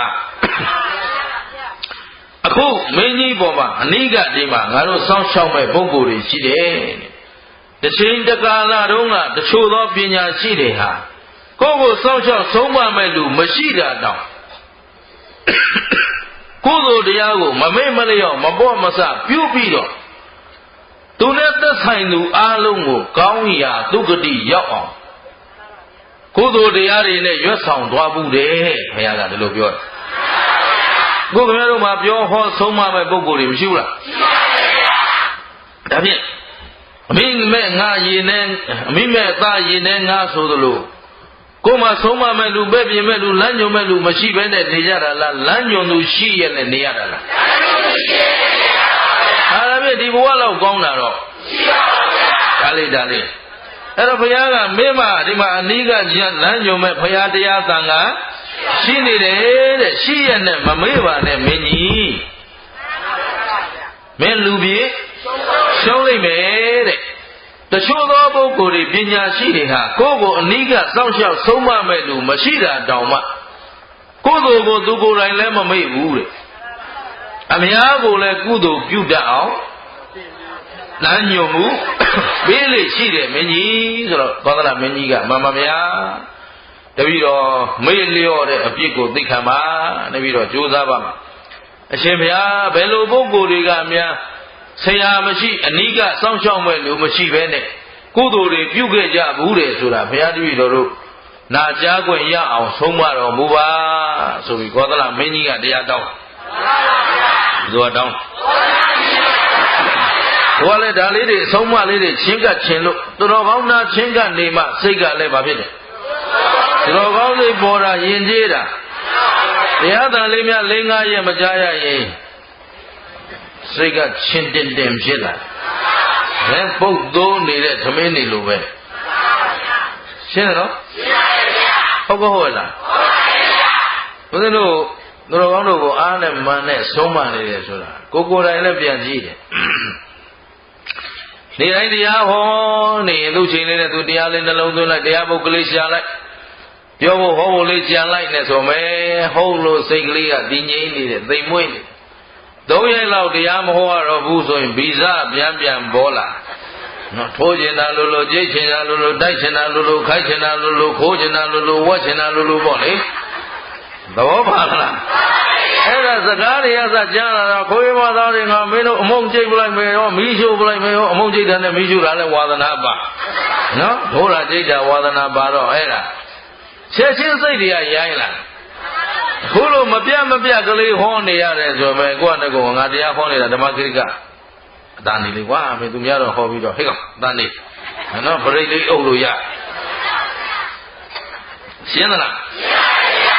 အခုမင်းကြီးပေါ်မှာအနိကဒီမှာငါတို့စောင့်ရှောက်မဲ့ပုဂ္ဂိုလ်တွေရှိတယ်တစ်ချိန်တကာလတုန်းကတချို့သောပညာရှိတွေဟာကိုယ့်ကိုစောင့်ရှောက်ဆုံးမမဲ့လူမရှိတာတောင်ကုသိုလ်တရားကိုမမေ့မလျော့မပေါ့မဆပြုပြီးတော့သူနဲ့သက်ဆိုင်သူအားလုံးကိုကောင်းရာဒုက္ခတိရောက်အောင်ကုသိုလ်တရားတွေနဲ့ရွတ်ဆောင်သွားဘူးတယ်ဘုရားကဒီလိုပြောတယ်ကိုခင်ဗျားတို့မှာပြောဟောဆုံးမမဲ့ပုဂ္ဂိုလ်တွေမရှိဘူးလားရှိပါဘူးဒါဖြင့်အမိမဲ့ငါရည်နဲ့အမိမဲ့သားရည်နဲ့ငါဆိုသလိုကိုမှဆုံးမမဲ့လူပဲ့ပြင်မဲ့လူလမ်းညွန်မဲ့လူမရှိဘဲနဲ့နေကြတာလားလမ်းညွန်သူရှိရဲ့နဲ့နေရတာလားအဲ့ဒါဖြင့်ဒီဘဝလောက်ကောင်းတာတော့ရှိပါဘူးဒါလေးအဲ့တော့ဘုရားကမင်းမဒီမှာအနိကညလမ်းညွန်မဲ့ဘုရားတရားသံဃာရှိနေတယ်တဲ့ရှိရနဲ့မမေ့ပါနဲ့မင်းကြီးမင်းလူပြေရှုံးလိုက်မယ်တဲ့တချို့သောပုဂ္ဂိုလ်တွေပညာရှိတွေဟာကိုယ့်ကိုအနိကစောင့်ရှောက်ဆုံးမမဲ့လူမရှိတာတောင်မှကိုယ့်ကိုသူကိုယ်တိုင်လည်းမမေ့ဘူးတဲ့အများကိုလည်းကုသိုလ်ပြုတတ်အောင်လမ်းညွန်မှုပေးလေရှိတယ်မင်းကြီးဆိုတော့သောသလမင်းကြီးကမှန်ပါဗျာတပည့်တော်မေ့လျော့တဲ့အပြစ်ကိုသိခံပါတပည့်တော်ကြိုးစားပါမှာအရှင်ဘုရားဘယ်လိုပုဂ္ဂိုလ်တွေကများဆရာမရှိအနိကစောင့်ရှောက်မဲ့လူမရှိဘဲနဲ့ ကုသိုလ်တွေပြုခဲ့ကြဘူးတယ်ဆိုတာဘုရားတပည့်တော်တို့နာကြားခွင့်ရအောင်ဆုံးမတော်မူပါဆိုပြီးကောသလမင်းကြီးကတရားတောင်းဘုရားတောင်းဘုရားလည်းဒါလေးတွေအဆုံးမလေးတွေချင်းကပ်ခြင်းလို့သူတော်ကောင်းနာချင်းကနေမှစိတ်ကလည်းဘာဖြစ်တယ်သူတော်ကောင်းစိတ်ပေါ်တာယဉ်ကျေးတာတရားတန်လေးများ၄-၅ရက်မကြားရရင်စိတ်ကချင်းတင်တင်ဖြစ်လာတယ်ပုတ်သိုးနေတဲ့သမင်းနေလိုပဲရှင်းတယ်နော်ဟုတ်ပါဟုတ်လားဘုရားတို့သူတော်ကောင်းတို့ကိုအားနဲ့မန်နဲ့ဆုံးမနေတယ်ဆိုတာကိုယ်တိုင်လည်းပြန်ကြည့်တယ်နေတိုင်းတရားဟောနေသူ့ချိန်လေးနဲ့သူတရားလေးနှလုံးသွင်းလိုက်တရားပုဒ်ကလေးရှာလိုက်ပြောဖို့ဟောဖို့လေးကြံလိုက်နဲ့ဆိုမယ်ဟုတ်လို့စိတ်ကလေးကတည်ငြိမ်နေတယ်သိမ်မွေ့နေ3 ရက်လောက်တရားမဟောရတော့ဘူးဆိုရင်ဗီဇပြန်ပေါ်လာနော်ထိုးကျင်တာလို့ကြိတ်ချင်တာလို့တိုက်ချင်တာလို့ခိုက်ချင်တာလို့ခိုးချင်တာလို့ဝက်ချင်တာလို့ပေါ့လေသဘောပါလားအဲ့ဒါစကားတွေကစကြားလာတော့ခိုးရမသားတွေငါမင်းတို့အမုံကျိတ်ပလိုက်မယ်ရောမီးရှို့ပလိုက်မယ်ရောအမုံကျိတ်တာနဲ့မီးရှို့တာလည်းဝါသနာပါနော်ဒိုးတာကျိတ်တာဝါသနာပါတော့အဲ့ဒါချက်ချင်းစိတ်တွေကရိုင်းလာခုလိုမပြကလေးဟောနေရတယ်ဆိုပဲကိုယ့်နဲ့ကိုယ်ငါတရားဟောနေတာဓမ္မဂရိကအတန်နေလေကွာမင်းသူများတော့ဟောပြီးတော့ဟဲ့ကောင်အတန်နေနော်ပရိတ်လေးအုပ်လို့ရရှင်းသလား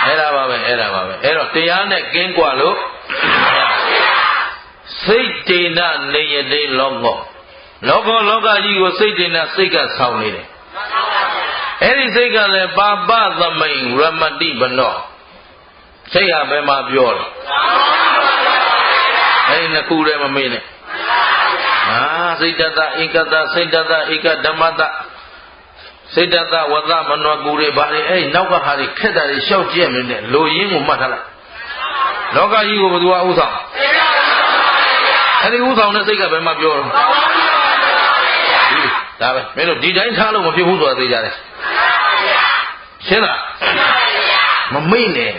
အဲ့ဒါပါပဲအဲ့တော့တရားနဲ့ကင်းကွာလို့စိတ်တေနနေယတိလောကကြီးကိုစိတ်တေနစိတ်ကဆောင်းနေတယ်အဲ့ဒီစိတ်ကလည်းပါပသမိန်ရမတိဘနောစိတ်ဟာဘယ်မှာပြောလဲအဲ့ဒီနှစ်ခုလည်းမမေ့နဲ့စိတ်တတဧကတစိတ်တတဧကဓမ္မတစိတ်တတဝသမနောကူတွေဘာတွေအဲ့နောက်ကဟာတွေခက်တာတွေရှောက်ကြည့်မင်းနဲ့လိုရင်းကိုမှတ်ထားလိုက်လောကကြီးကိုဘယ်သူကဥဆောင်အဲ့ဒီဥဆောင်တဲ့စိတ်ကဘယ်မှာပြောလဲဒါပဲမင်းတို့ဒီတိုင်းထားလို့မဖြစ်ဘူးဆိုတာသိကြတယ်ရှင်းလားမမိတ်နဲ့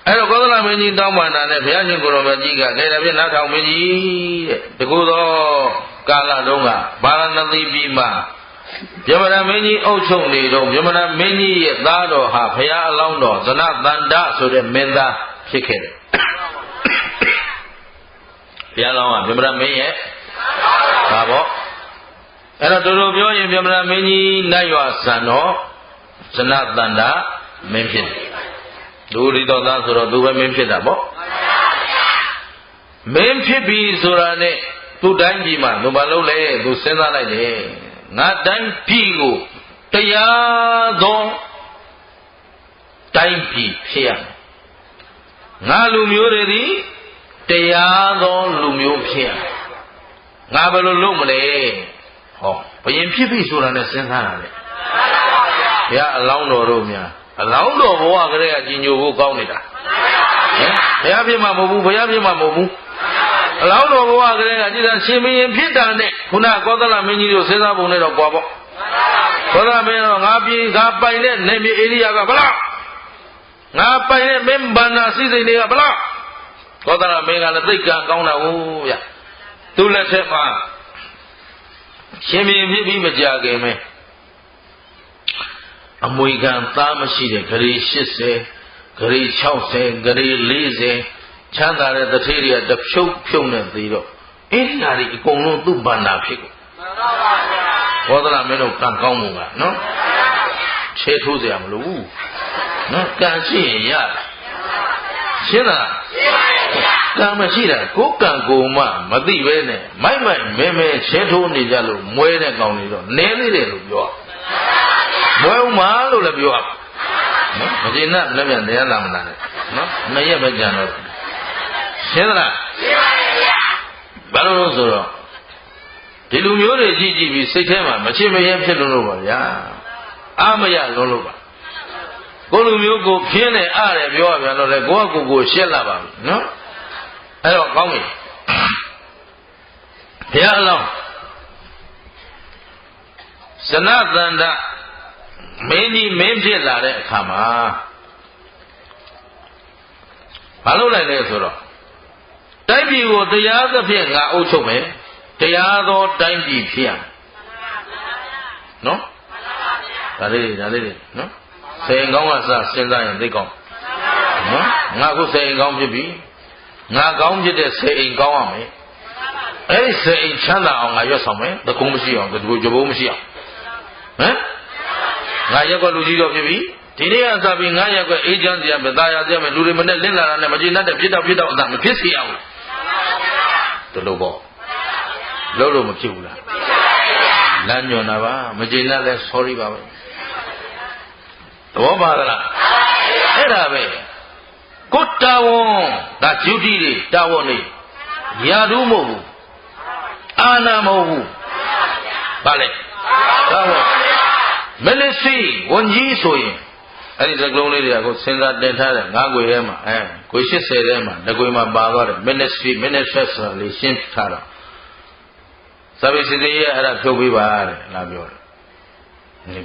အဲ့တော့ကောသလမင်းကြီးတောင်းပန်တာနဲ့ဘုရားရှင်ကိုရောမကြီးကခဲ့တယ်ပြနားထောင်မင်းကြီးတဲ့တကူသောကာလတုန်းကဗာရဏသီပြည်မှာဗျမရမင်းကြီးအုပ်ချုပ်နေတော့ဗျမရမင်းကြီးရဲ့သားတော်ဟာဘုရားအလောင်းတော်ဇနတန္တဆိုတဲ့မင်းသားဖြစ်ခဲ့တယ်ဘုရားလောင်းကဗျမရမင်းရဲ့ဒါပေါ့အဲ့တော့တို့ပြောရင်ဗျမရမင်းကြီးနတ်ရွာဆန်တော်ဇနတန္တမင်းဖြစ်တယ်လူရီတော်သားဆိုတော့သူပဲမင်းဖြစ်တာပေါ့မင်းဖြစ်ပြီဆိုတာနဲ့သူ့တိုင်းပြည်မှာသူမလုပ်လဲသူစဉ်းစားလိုက်တယ်ငါတိုင်းပြည်ကိုတရားသောတိုင်းပြည်ဖြစ်ရမယ်ငါလူမျိုးတွေသည်တရားသောလူမျိုးဖြစ်ရမယ်ငါဘယ်လိုလုပ်မလဲဟောဘယင်ဖြစ်ပြီဆိုတာနဲ့စဉ်းစားတာလေဘုရားအလောင်းတော်တို့များအလောင်းတော်ဘဝကလေးကကြီးညိုဖို့ကောင်းနေတာဟင်ဘုရားဖြစ်မှာမဟုတ်ဘူးအလောင်းတော်ဘဝကလေးကကြည်သာရှင်မင်းဖြစ်တာနဲ့ခုနကောသလမင်းကြီးတို့စဉ်းစားပုံနဲ့တော့ကြွားပေါ့ကောသလမင်းတော့ငါပိုင်တဲ့နေမြေဧရိယာကဘလောက်ငါပိုင်တဲ့မင်းဗန္နာစိစိတ်တွေကဘလောက်ကောသလမင်းကလည်းသိက္ခာကောင်းတာဟုတ်ဗျသူ့လက်ထက်မှာရှင်မင်းဖြစ်ပြီးမကြခင်ပဲအမွေခံသားမရှိတဲ့ဂရေ80ဂရေ60ဂရေ40ချမ်းသာတဲ့တထေးတွေကတဖြုတ်နဲ့သေးတော့အဲ့ဒီဟာတွေအကုန်လုံးသူ့ဗန္နာဖြစ်ကုန်ဘောဓလာမင်းတို့ကံကောင်းမှုကနော်ချဲထိုးเสียမလို့ဘူးနော်ကံရှိရင်ရရှင်းလားကံမရှိတာကိုယ်ကံကိုမှမသိပဲနဲ့မိုက်မဲချဲထိုးနေကြလို့မွဲတဲ့ကောင်တွေတော့နည်းသေးတယ်လို့ပြောမွဲဦးမလို့လည်းပြောနော်မကျေနပ်လည်းပြန်တရားလာမလားနော်နှစ်ရက်ပဲကြံတော့ရှင်းသလားဘာလို့လဲဆိုတော့ဒီလူမျိုးတွေကြည့်ပြီးစိတ်ထဲမှာမချင်မရဲဖြစ်လို့ပါဗျာအာမရလုံးလို့ပါကိုလူမျိုးကိုဖြင်းတယ်အားတယ်ပြောရပြန်တော့လေကိုကကိုရှက်လာပါပြီနော်အဲ့တော့ကောင်းပြီဘုရားအလောင်းဇနတန္တမင်းကြီးမင်းဖြစ်လာတဲ့အခါမှာဘာလုပ်လိုက်လဲဆိုတော့တိုက်ပြည်ကိုတရားသဖြင့်ငါအုပ်ချုပ်မယ် တရားသောတိုင်းပြည်ဖြစ်ရနော်ဒါလေးနော်စေရင်ကောင်းကစစဉ်းစားရင်သိကောင်းနော်ငါခုစေရင်ကောင်းဖြစ်ပြီငါကောင်းဖြစ်တဲ့စေရင်ကောင်းရမယ်အဲ့ဒီစေရင်ချမ်းသာအောင်ငါရွတ်ဆောင်မယ်တကုံးမရှိအောင်တကူကြဘိုးမရှိအောင်ဟမ်ငါရက်ကွက်လူကြီးတော့ဖြစ်ပြီဒီနေ့ကစပြီးငါရက်ကွက်အေးချမ်းစရာပဲตายရစရာပဲလူတွေမနဲ့လင့်လာတာနဲ့မကျေနပ်တဲ့ပြစ်တော့အသာမဖြစ်စေအောင်တလို့ပေါ့လို့လို့မဖြစ်ဘူးလားလမ်းညွန်တာပါမကျေနပ်လဲ sorry ပါပဲသဘောပါသလားအဲ့ဒါပဲကိုတာဝန်ဒါ duty တွေတာဝန်တွေရာထူးမဟုတ်ဘူးအာဏာမဟုတ်ဘူးဘာလဲတာဝန် ministry ဝန်ကြီးဆိုရင်အဲ့ဒီစကလုံးလေးတွေကကိုစဉ်းစားတင်ထားတယ်ငါးခွေထဲမှာခွေ80ထဲမှာတစ်ခွေမှာပါသွားတယ် ministry ဆိုတာလေးရှင်းထားတော့စာပေစီသေးရဲ့အဲ့ဒါဖြုတ်ပေးပါတဲ့လားပြောတယ်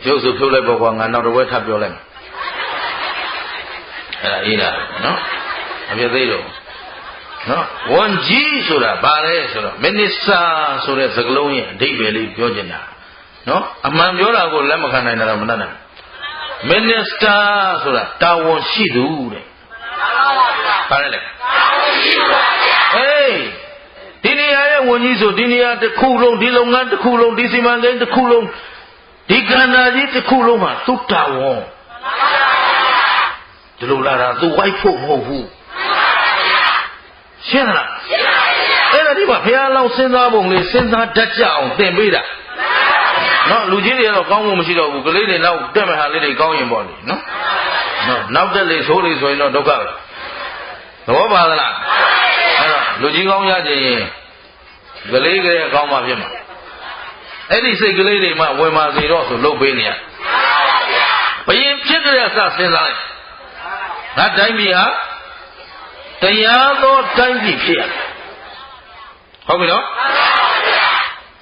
ဖြုတ်ဆိုဖြုတ်လိုက်ပေါ့ကွာငါနောက်တစ်ဝက်ထပ်ပြောလိုက်မယ်အဲ့ဒါအေးလားနော်အပြည့်သေးတော့နော်ဝန်ကြီးဆိုတာဘာလဲဆိုတော့ minister ဆိုတဲ့စကားလုံးရဲ့အဓိပ္ပာယ်လေးပြောချင်တာနော်အမှန်ပြောတာကိုလက်မခံနိုင်တာတော့မတတ်နိုင် minister ဆိုတာတာဝန်ရှိသူတဲ့ဘာလဲလဲဒီနေရာရဲ့ဝန်ကြီးဆိုဒီနေရာတစ်ခုလုံးဒီလုပ်ငန်းတစ်ခုလုံးဒီစီမံကိန်းတစ်ခုလုံးဒီကဏ္ဍကြီးတစ်ခုလုံးမှာသူ့တာဝန်ဒီလိုလာတာသူဝိုက်ဖို့မဟုတ်ဘူးရှင်းလားအဲ့ဒါဒီမှာဘုရားလောင်းစဉ်းစားပုံလေးစဉ်းစားတတ်ကြအောင်သင်ပေးတာနော်လူကြီးတွေကတော့ကောင်းဖို့မရှိတော့ဘူးကလေးတွေနောက်တက်မဲ့ဟာလေးတွေကောင်းရင်ပေါ့လေနော်နောက်တက်လေဆိုးလေဆိုရင်တော့ဒုက္ခပဲသဘောပါသလားအဲ့တော့လူကြီးကောင်းရခြင်းရင်ကလေးကလေးကောင်းမှဖြစ်မှာအဲ့ဒီစိတ်ကလေးတွေမှဝင်ပါစေတော့ဆိုလုပ်ပေးနေရဘယင်ဖြစ်ကြတဲ့စစဉ်းစားလိုက်ငါတိုင်းပြည်ဟာတရားသောတိုင်းပြည်ဖြစ်ရဟုတ်ပြီနော်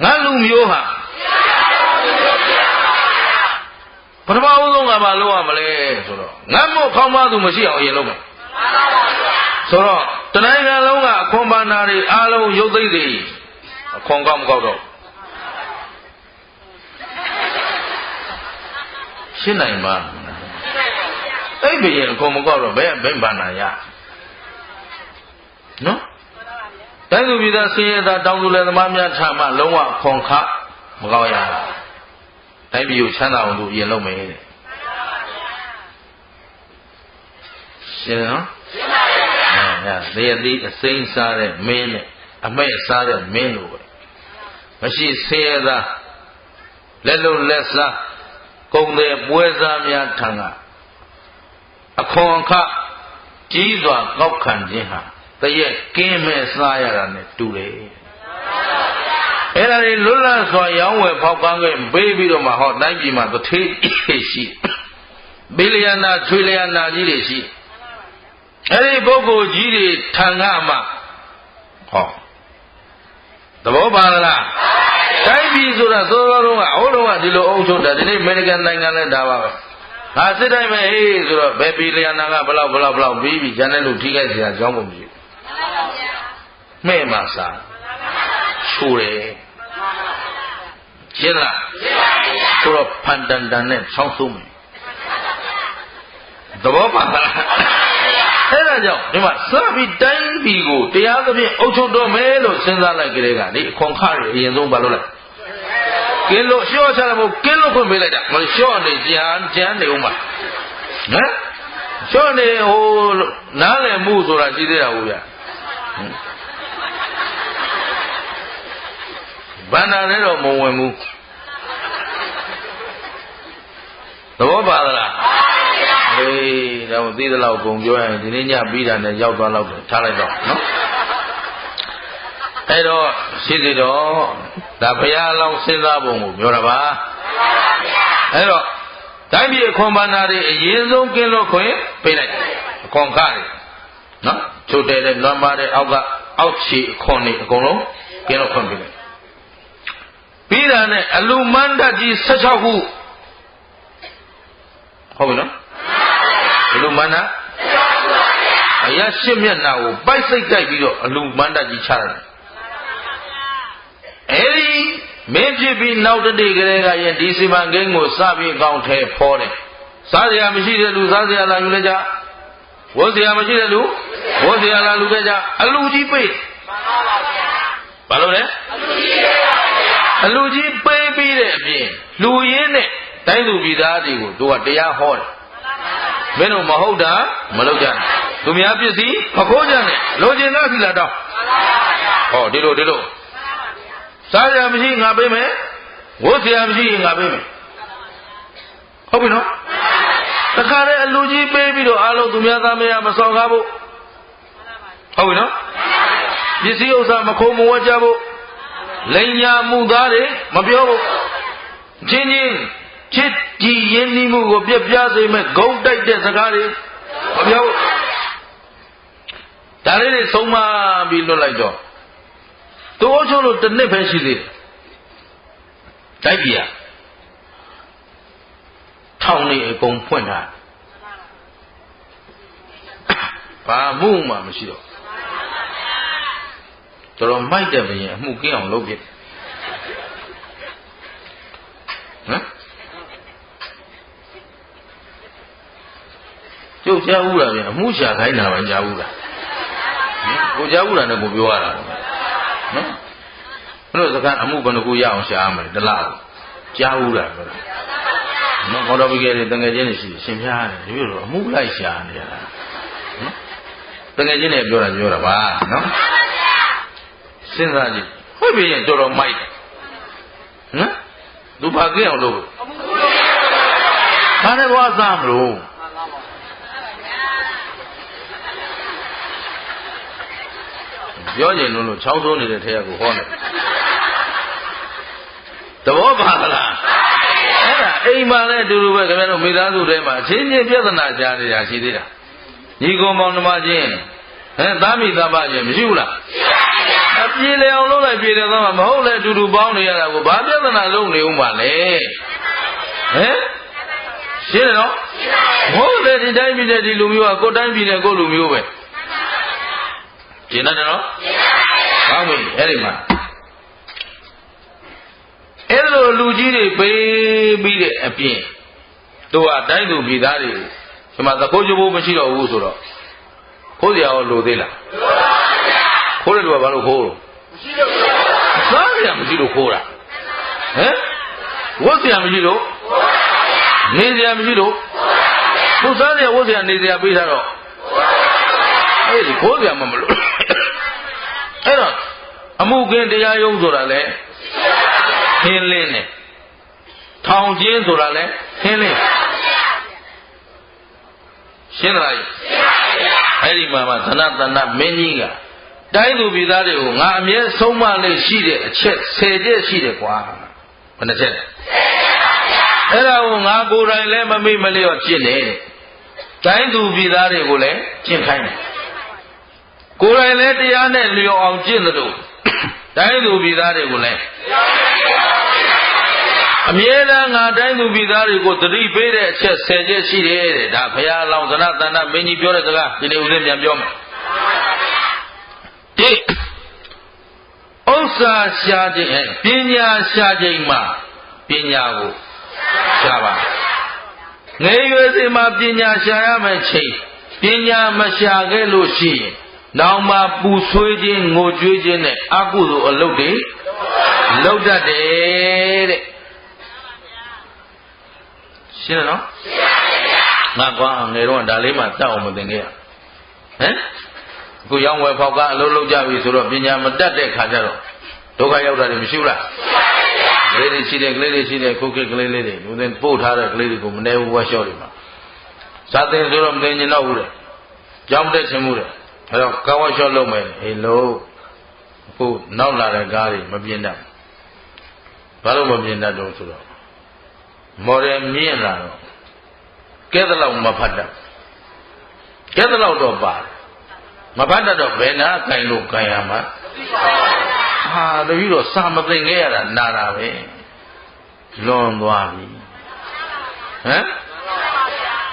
ငါလူမျိုးဟာပထမဦးဆုံးကဘာလုပ်ရမလဲဆိုတော့ငတ်မို့ခေါင်းမသူမရှိအောင်အရင်လုပ်မယ်ဆိုတော့တနိုင်ငံလုံးကအခွန်ဘာနာတွေအားလုံးရုပ်သိမ်းတွေအခွန်ကောက်မကောက်တော့ရှင်းနိုင်ပါအဲ့ဘယ်အခွန်မကောက်တော့ဘယ်ဘာနာရနော်တိုင်းသူပြည်သားဆင်းရဲသားတောင်သူလယ်သမားများထမှလုံးဝခွန်ခမကောက်ရတိုင်းပြည်ကိုချမ်းသာအောင်သူအရင်လုပ်မယ်တဲ့ရှင်းနော်ရှင်းပါပြီသေသည်အစိမ်းစားတဲ့မင်းနဲ့အမဲ့စားတဲ့မင်းလိုပဲမရှိဆင်းရဲသားလက်လုံးလက်စားကုန်တဲ့ပွဲစားများထံကအခွန်အခကြီးစွာကောက်ခံခြင်းဟာတရက်ကင်းမဲ့စားရတာနဲ့တူတယ်အဲ့ဒါတွေလွတ်လပ်စွာရောင်းဝယ်ဖောက်ပန်းခွင့်ပေးပြီးတော့မှဟောတိုင်းပြည်မှာတထေးရှိဘေးလျာနာချွေလျာနာကြီးတွေရှိအဲ့ဒီပုဂ္ဂိုလ်ကြီးတွေထံကမှဟောသဘောပါလားတိုင်းပြည်ဆိုတာသောသောတုန်းကအဟုတ်တော့ကဒီလိုအုပ်ချုပ်တာဒီနေ့အမေရိကန်နိုင်ငံလည်းဒါပါပဲငါစစ်တိုင်းပဲဟေးဆိုတော့ဘယ်ဘေးလျာနာကဘလောက်ပြီးပြီဂျန်တဲ့လူထိခိုက်စရာအကြောင်းမရှိဘူးမဲ့မှာစားချိုးတယ်ရှင်းလားရှင်းပါပြီဆိုတော့ဖန်တန်တန်နဲ့ဆောင်းဆုံးမယ်သဘောပါလားအဲ့ဒါကြောင့်ဒီမှာစပြီးတိုင်းပြည်ကိုတရားသဖြင့်အုပ်ချုပ်တော့မယ်လို့စဉ်းစားလိုက်ကြတဲ့ကလေအခွန်ခရအရင်ဆုံးမလုပ်လိုက်ကင်းလို့ရှော့ချတယ်မို့ကင်းလို့ဖွင့်ပေးလိုက်တာမလို့ရှော့နေကြမ်းနေဦးမှာနော်ရှော့နေဟိုနားလည်မှုဆိုတာရှိသေးတာဟုတ်ဗျာဘန္နာနဲ့တော့မဝင်ဘူးသဘောပါသလားအေးဒါမှသိသလောက်ကုန်ပြောရင်ဒီနေ့ညပြီးတာနဲ့ရောက်သွားတော့ထားလိုက်တော့နော်အဲ့တော့ရှိသေးတော့ဒါဘုရားအလောင်းစဉ်းစားပုံကိုပြောတာပါအဲ့တော့တိုင်းပြည်အခွန်ဘာနာတွေအရင်ဆုံးကင်းလို့ခွင့်ပေးလိုက်အခွန်ခတွေနော်ချိုးတဲ့လွမ်းပါတဲ့အောက်ခြေအခွန်တွေအကုန်လုံးကင်းလို့ခွင့်ပေးလိုက်ပြီးတာနဲ့အလူမန္တကြီး16ခုဟုတ်ပြီနော်အလူမန္တအရာရှင်းမျက်နှာကိုပိုက်စိတ်ကြိုက်ပြီးတော့အလူမန္တကြီးချရတယ် မင်းဖြစ်ပြီးနောက်တနေ့ကလေးကရင်ဒီစီမံကိန်းကိုစပြီးအကောင့်ထဲဖော်တယ်စားစရာမရှိတဲ့လူစားစရာလာယူလိုက်ကြဝတ်စရာမရှိတဲ့လူဝတ်စရာလာလူခဲ့ကြအလူကြီးပေးဘာလို့လဲအလူကြီးပေးပြီးတဲ့အပြင်လူရင်းနဲ့တိုင်းသူပြည်သားတွေကိုသူကတရားဟောတယ်မင်းတို့မဟုတ်တာမလုပ်ကြနဲ့သူများပစ္စည်းမခိုးကြနဲ့လိုချင်သားစီလာတော့ဟောဒီလိုစားရမရှိငါပေးမယ်ဝတ်စရာမရှိငါပေးမယ်ဟုတ်ပြီနော်တခါတည်းအလူကြီးပေးပြီးတော့အားလုံးသူများသားမရမဆောင်ကားဖို့ဟုတ်ပြီနော်ပစ္စည်းဥစ္စာမခိုးမဝတ်ကြဖို့လိန်ညာမှုသားတွေမပြောဖို့ချင်းချင်းချစ်ကြည်ရင်းနှီးမှုကိုပြပြစေမဲ့ဂုံတိုက်တဲ့စကားတွေမပြောဘူးဒါလေးတွေဆုံးမပြီးလွတ်လိုက်တော့သူအချို့လို့တစ်နှစ်ပဲရှိသေးတယ်တိုက်ပြည်ကထောင်နေအကုန်ဖွင့်ထားဘာမှုမှမရှိတော့တော်မိုက်တယ်ဘရင်အမှုကင်းအောင်လုပ်ပြဟမ်ကျုပ်ကြားဦးတာပြန်အမှုရှာခိုင်းတာပဲကြားဦးတာကိုကြားဦးတာနဲ့ကိုပြောရတာနော်ဘယ်လိုစကားအမှုဘယ်နှခုရအောင်ရှာရမလဲတလားကြားဦးတာပြောတာနော်ဘောတော်ဘီကလေးတငယ်ချင်းတွေရှိရှင်ဖျားတယ်ဒီလိုအမှုလိုက်ရှာနေရတာနော်တငယ်ချင်းတွေပြောတာပါနော်စဉ်းစားကြည့်ဟုတ်ပြီရင်တော်မိုက်တယ်နော်သူဘာကြည့်အောင်လုပ်ဘာနဲ့ဘွားစားမလို့ပြောရင်လို့ချောင်းသုံးနေတဲ့ထဲကကိုဟောနေသဘောပါသလားအဲ့ဒါအိမ်မှာလည်းအတူတူပဲခင်ဗျားတို့မိသားစုထဲမှာအချင်းချင်းပြဿနာကြားနေတာရှိသေးတာညီကောင်မောင်နှမချင်းသားမိသားမချင်းမရှိဘူးလားအပြေလေအောင်လုပ်လိုက်ပြေတယ်တော့မဟုတ်လေအတူတူပေါင်းနေရတာကိုဘာပြဿနာလုံးနေဦးမှာလဲရှင်းတယ်နော်မဟုတ်လေဒီတိုင်းပြည်နဲ့ဒီလူမျိုးကကိုယ်တိုင်းပြည်နဲ့ကိုယ်လူမျိုးပဲရှင်းတယ်နော်ကောင်းပြီအဲ့ဒီမှာအဲ့လိုလူကြီးတွေပေးပြီးတဲ့အပြင်သူကတိုင်းသူပြည်သားတွေဒီမှာသခိုးချိုးဖို့မရှိတော့ဘူးဆိုတော့ခိုးစရာရောလိုသေးလားခိုးတယ်လို့ကဘာလို့ခိုးလို့မရှိလို့စားစရာမရှိလို့ခိုးတာဝတ်စရာမရှိလို့နေစရာမရှိလို့သူစားစရာဝတ်စရာနေစရာပေးထားတော့အဲ့ဒီခိုးစရာမလို့အဲ့တော့အမှုကင်းတရားရုံးဆိုတာလေခင်းလင်းတယ်ထောင်ကျင်းဆိုတာလေခင်းလင်းရှင်းလားအဲ့ဒီမှာသနတနမင်းကြီးကတိုင်းသူပြည်သားတွေကိုငါအမြဲဆုံးမလေးရှိတဲ့အချက်10ချက်ရှိတယ်ကွာဘယ်နှချက်အဲ့ဒါကိုငါကိုယ်တိုင်လည်းမမေ့မလျော့ကျင့်တယ်တိုင်းသူပြည်သားတွေကိုလည်းကျင့်ခိုင်းတယ်ကိုယ်တိုင်လည်းတရားနဲ့လျော်အောင်ကျင့်တယ်လို့တိုင်းသူပြည်သားတွေကိုလည်းအမြဲတမ်းငါတိုင်းသူပြည်သားတွေကိုသတိပေးတဲ့အချက်10ချက်ရှိတယ်တဲ့ဒါဘုရားလောင်းသနတဏမင်းကြီးပြောတဲ့စကားဒီနေ့ဦးဇင်းပြန်ပြောမယ်ဒီဥစ္စာရှာခြင်းပညာရှာခြင်းမှာပညာကိုရှာပါငယ်ရွယ်စဉ်မှာပညာရှာရမယ်ချိန်ပညာမရှာခဲ့လို့ရှိရင်နောက်မှပူဆွေးခြင်းငိုကြွေးခြင်းနဲ့အကုသိုလ်အလုပ်တွေလုပ်တတ်တယ်တဲ့ရှင်းနော်ငါကွာငယ်တော့ဒါလေးမှတောက်အောင်မသင်ခဲ့ရအခုရောင်းဝယ်ဖောက်ကအလုပ်လုပ်ကြပြီဆိုတော့ပညာမတတ်တဲ့ခါကျတော့ဒုက္ခရောက်တာတွေမရှိဘူးလားကလေးတွေရှိတယ်ကလေးတွေရှိတယ်ခုခေတ်ကလေးလေးတွေလူတွေပို့ထားတဲ့ကလေးတွေကိုမနေဘူးဝက်လျှော့တွေမှာစာသင်ဆိုတော့မသင်ကျင်တော့ဘူးတဲ့ကြောင်းတက်ချင်မှုတဲ့အဲတော့ကာဝက်လျှော့လုပ်မယ်အေးလို့အခုနောက်လာတဲ့ကားတွေမပြင်းတတ်ဘာလို့မပြင်းတတ်တော့ဆိုတော့မော်ဒယ်မြင့်လာတော့ကဲတဲ့လောက်မဖတ်တတ်ကဲတဲ့လောက်တော့ပါတယ်မဖတ်တတ်တော့ဘယ်နာကင်လို့ကင်ရမှာဟာတပည့်တော့စာမသိခဲ့ရတာနာတာပဲလွန်သွားပြီ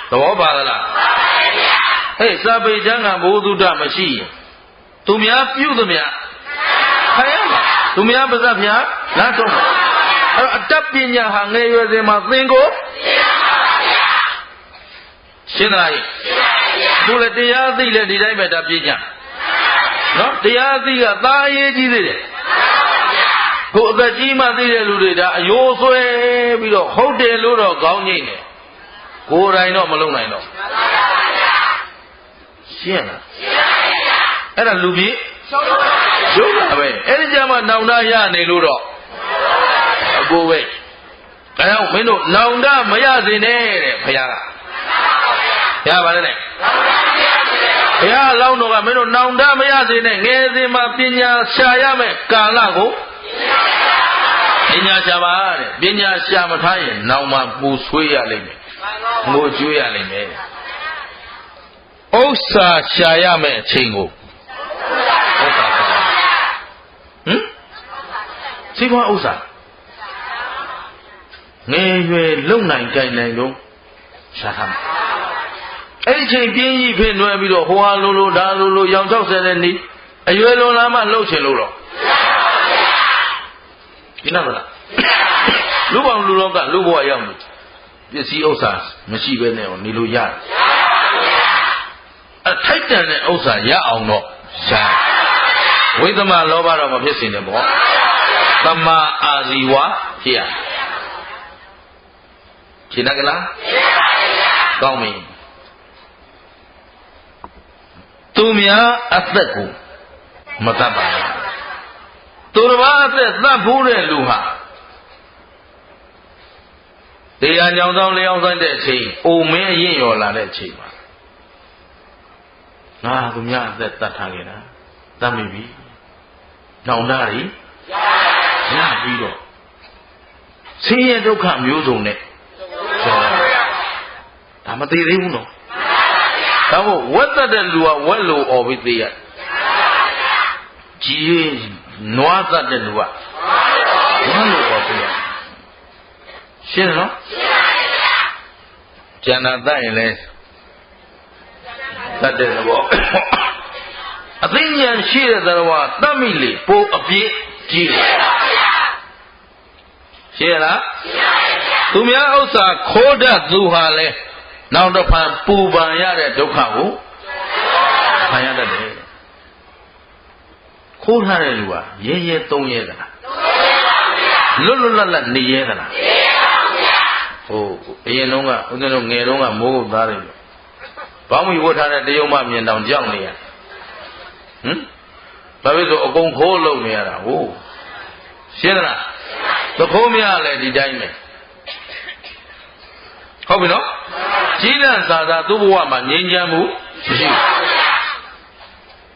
သဘောပါလားဟဲ့စာပေကျမ်းကဘုဒ္ဓမရှိရင်သူများပြုသမျှခိုင်းရမှာ သူများပါဇက်ဖျားလမ်းဆုံးအဲ့အတတ်ပညာဟာငယ်ရွယ်စဉ်မှာသင်ကိုရှင်းလားသူလည်းတရားသိလည်းဒီတိုင်းပဲဒါပြညာနော်တရားသိကသားအရေးကြီးသေးတယ်ကိုအသက်ကြီးမှသိတဲ့လူတွေဒါအယိုးဆွဲပြီးတော့ဟုတ်တယ်လို့တော့ခေါင်းငိမ့်တယ်ကိုယ်တိုင်တော့မလုံနိုင်တော့ရှင်းလားအဲ့ဒါလူကြီးရုပ်ပါပဲအဲ့ဒီကြမှာနောင်တရနေလို့တော့အကိုပဲဒါကြောင့်မင်းတို့နောင်တမရစေနဲ့တဲ့ဘုရားကရပါလေနဲ့ဘုရားလောင်းတော်ကမင်းတို့နောင်တမရစေနဲ့ငယ်စဉ်မှာပညာရှာရမယ်ကာလကိုပညာရှာပါတဲ့ပညာရှာမထားရင်နောင်မှာပူဆွေးရလိမ့်မယ်ငိုကြွေးရလိမ့်မယ်ဥစ္စာရှာရမယ်အချိန်ကိုဥစ္စာစီးပွားဥစ္စာငယ်ရွယ်လုံနိုင်ကြိုင်နိုင်တော့ရှာထားမယ်အဲ့ဒီချိန်ပြင်းကြီးဖြစ်နွယ်ပြီးတော့ဟိုဟာလိုလိုဒါလိုလိုရောင်60တဲ့နီးအရွယ်လွန်လာမှလှုပ်ချင်လို့တော့ဒီနာမလားလူပေါင်းလူလောကလူဘဝရောက်နေပစ္စည်းဥစ္စာမရှိဘဲနဲ့နေလို့ရတယ်အထိုက်တန်တဲ့ဥစ္စာရအောင်တော့ရှာဝိသမလောဘတော့မဖြစ်စေနဲ့ပေါ့သမာအာဇီဝဖြစ်ရရှင်းတယ်ကလားကောင်းပြီသူများအသက်ကိုမတတ်ပါဘူးသူတစ်ပါးအသက်သတ်ဖို့တဲ့လူဟာတရားကြောင့်သောလျောင်းဆိုင်တဲ့အချိန်အိုမင်းရင့်ရော်လာတဲ့အချိန်မှာငါသူများအသက်တတ်ထားခဲ့တာတတ်မိပြီနောင်တရီရပြီးတော့ဆင်းရဲဒုက္ခမျိုးစုံနဲ့ဒါမသေးသေးဘူးနော်ဒါမို့ဝက်သက်တဲ့လူကဝက်လိုអော်ပြီးသေးရကြီးနွားသက်တဲ့လူကနွားလိုអော်ပြီးရရှင်းနော်ကျန်တာတတ်ရင်လဲတတ်တဲ့ဘောအသိဉာဏ်ရှိတဲ့သရဝတတ်မိလေပိုအပြည့်ကြီးတယ်ရှင်းလားသူများဥစ္စာခိုးတတ်သူဟာလဲနောက်တစ်ဖန်ပူပန်ရတဲ့ဒုက္ခကိုခံရတတ်တယ်ခိုးထားတဲ့လူကရဲရဲသုံးရဲသလားလွတ်လွတ်လပ်လပ်နေရဲသလားဟိုအရင်တုန်းကဦးဇင်းတို့ငယ်တုန်းကမိုးကုတ်သားတယ်ဘောင်းမီဝတ်ထားတဲ့တရုံမမြင်တောင်ကြောက်နေရဘာဖြစ်လို့အကုန်ခိုးလုံနေရတာဟုတ်ရှင်းသလားသခိုးမရလဲဒီတိုင်းပဲဟုတ်ပြီနော်ကြီးလန့်စာသာသူ့ဘဝမှာငြိမ်းချမ်းမှုမရှိဘူး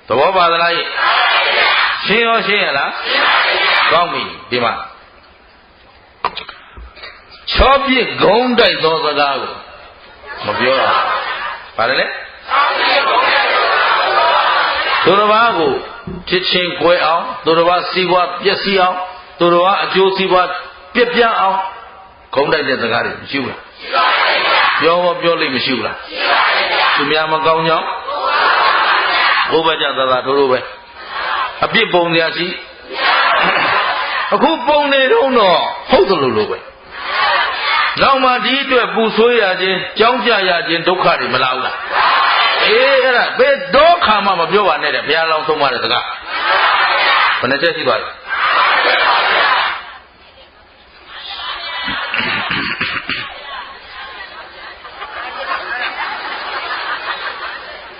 သဘောပါသလားရှင်းရောရှင်းရလားကောင်းပြီဒီမှာချောပြစ်ဂုံးတိုက်သောစကားကိုမပြောတာဘာလဲသူတစ်ပါးကိုချစ်ချင်းကွဲအောင်သူတစ်ပါးစီးပွားပျက်စီးအောင်သူတစ်ပါးအကျိုးစီးပွားပြက်ပြားအောင်ဂုံးတိုက်တဲ့စကားတွေမရှိဘူးလားပြောလိမ့်မရှိဘူးလားသူများမကောင်းကြောင်းဘုရားကြသာသာထိုးလို့ပဲအပြစ်ပုံစရာရှိအခုပုံနေတော့ဟုတ်တယ်လို့ပဲနောက်မှဒီအတွက်ပူဆွေးရခြင်းကြောင်းကြရခြင်းဒုက္ခတွေမလာဘူးလားအေးအဲ့ဒါဘယ်ဒုက္ခမှမပြောပါနဲ့တဲ့ဘုရားလောင်းဆုံးမတဲ့စကားဘယ်နှချက်ရှိသွားလဲ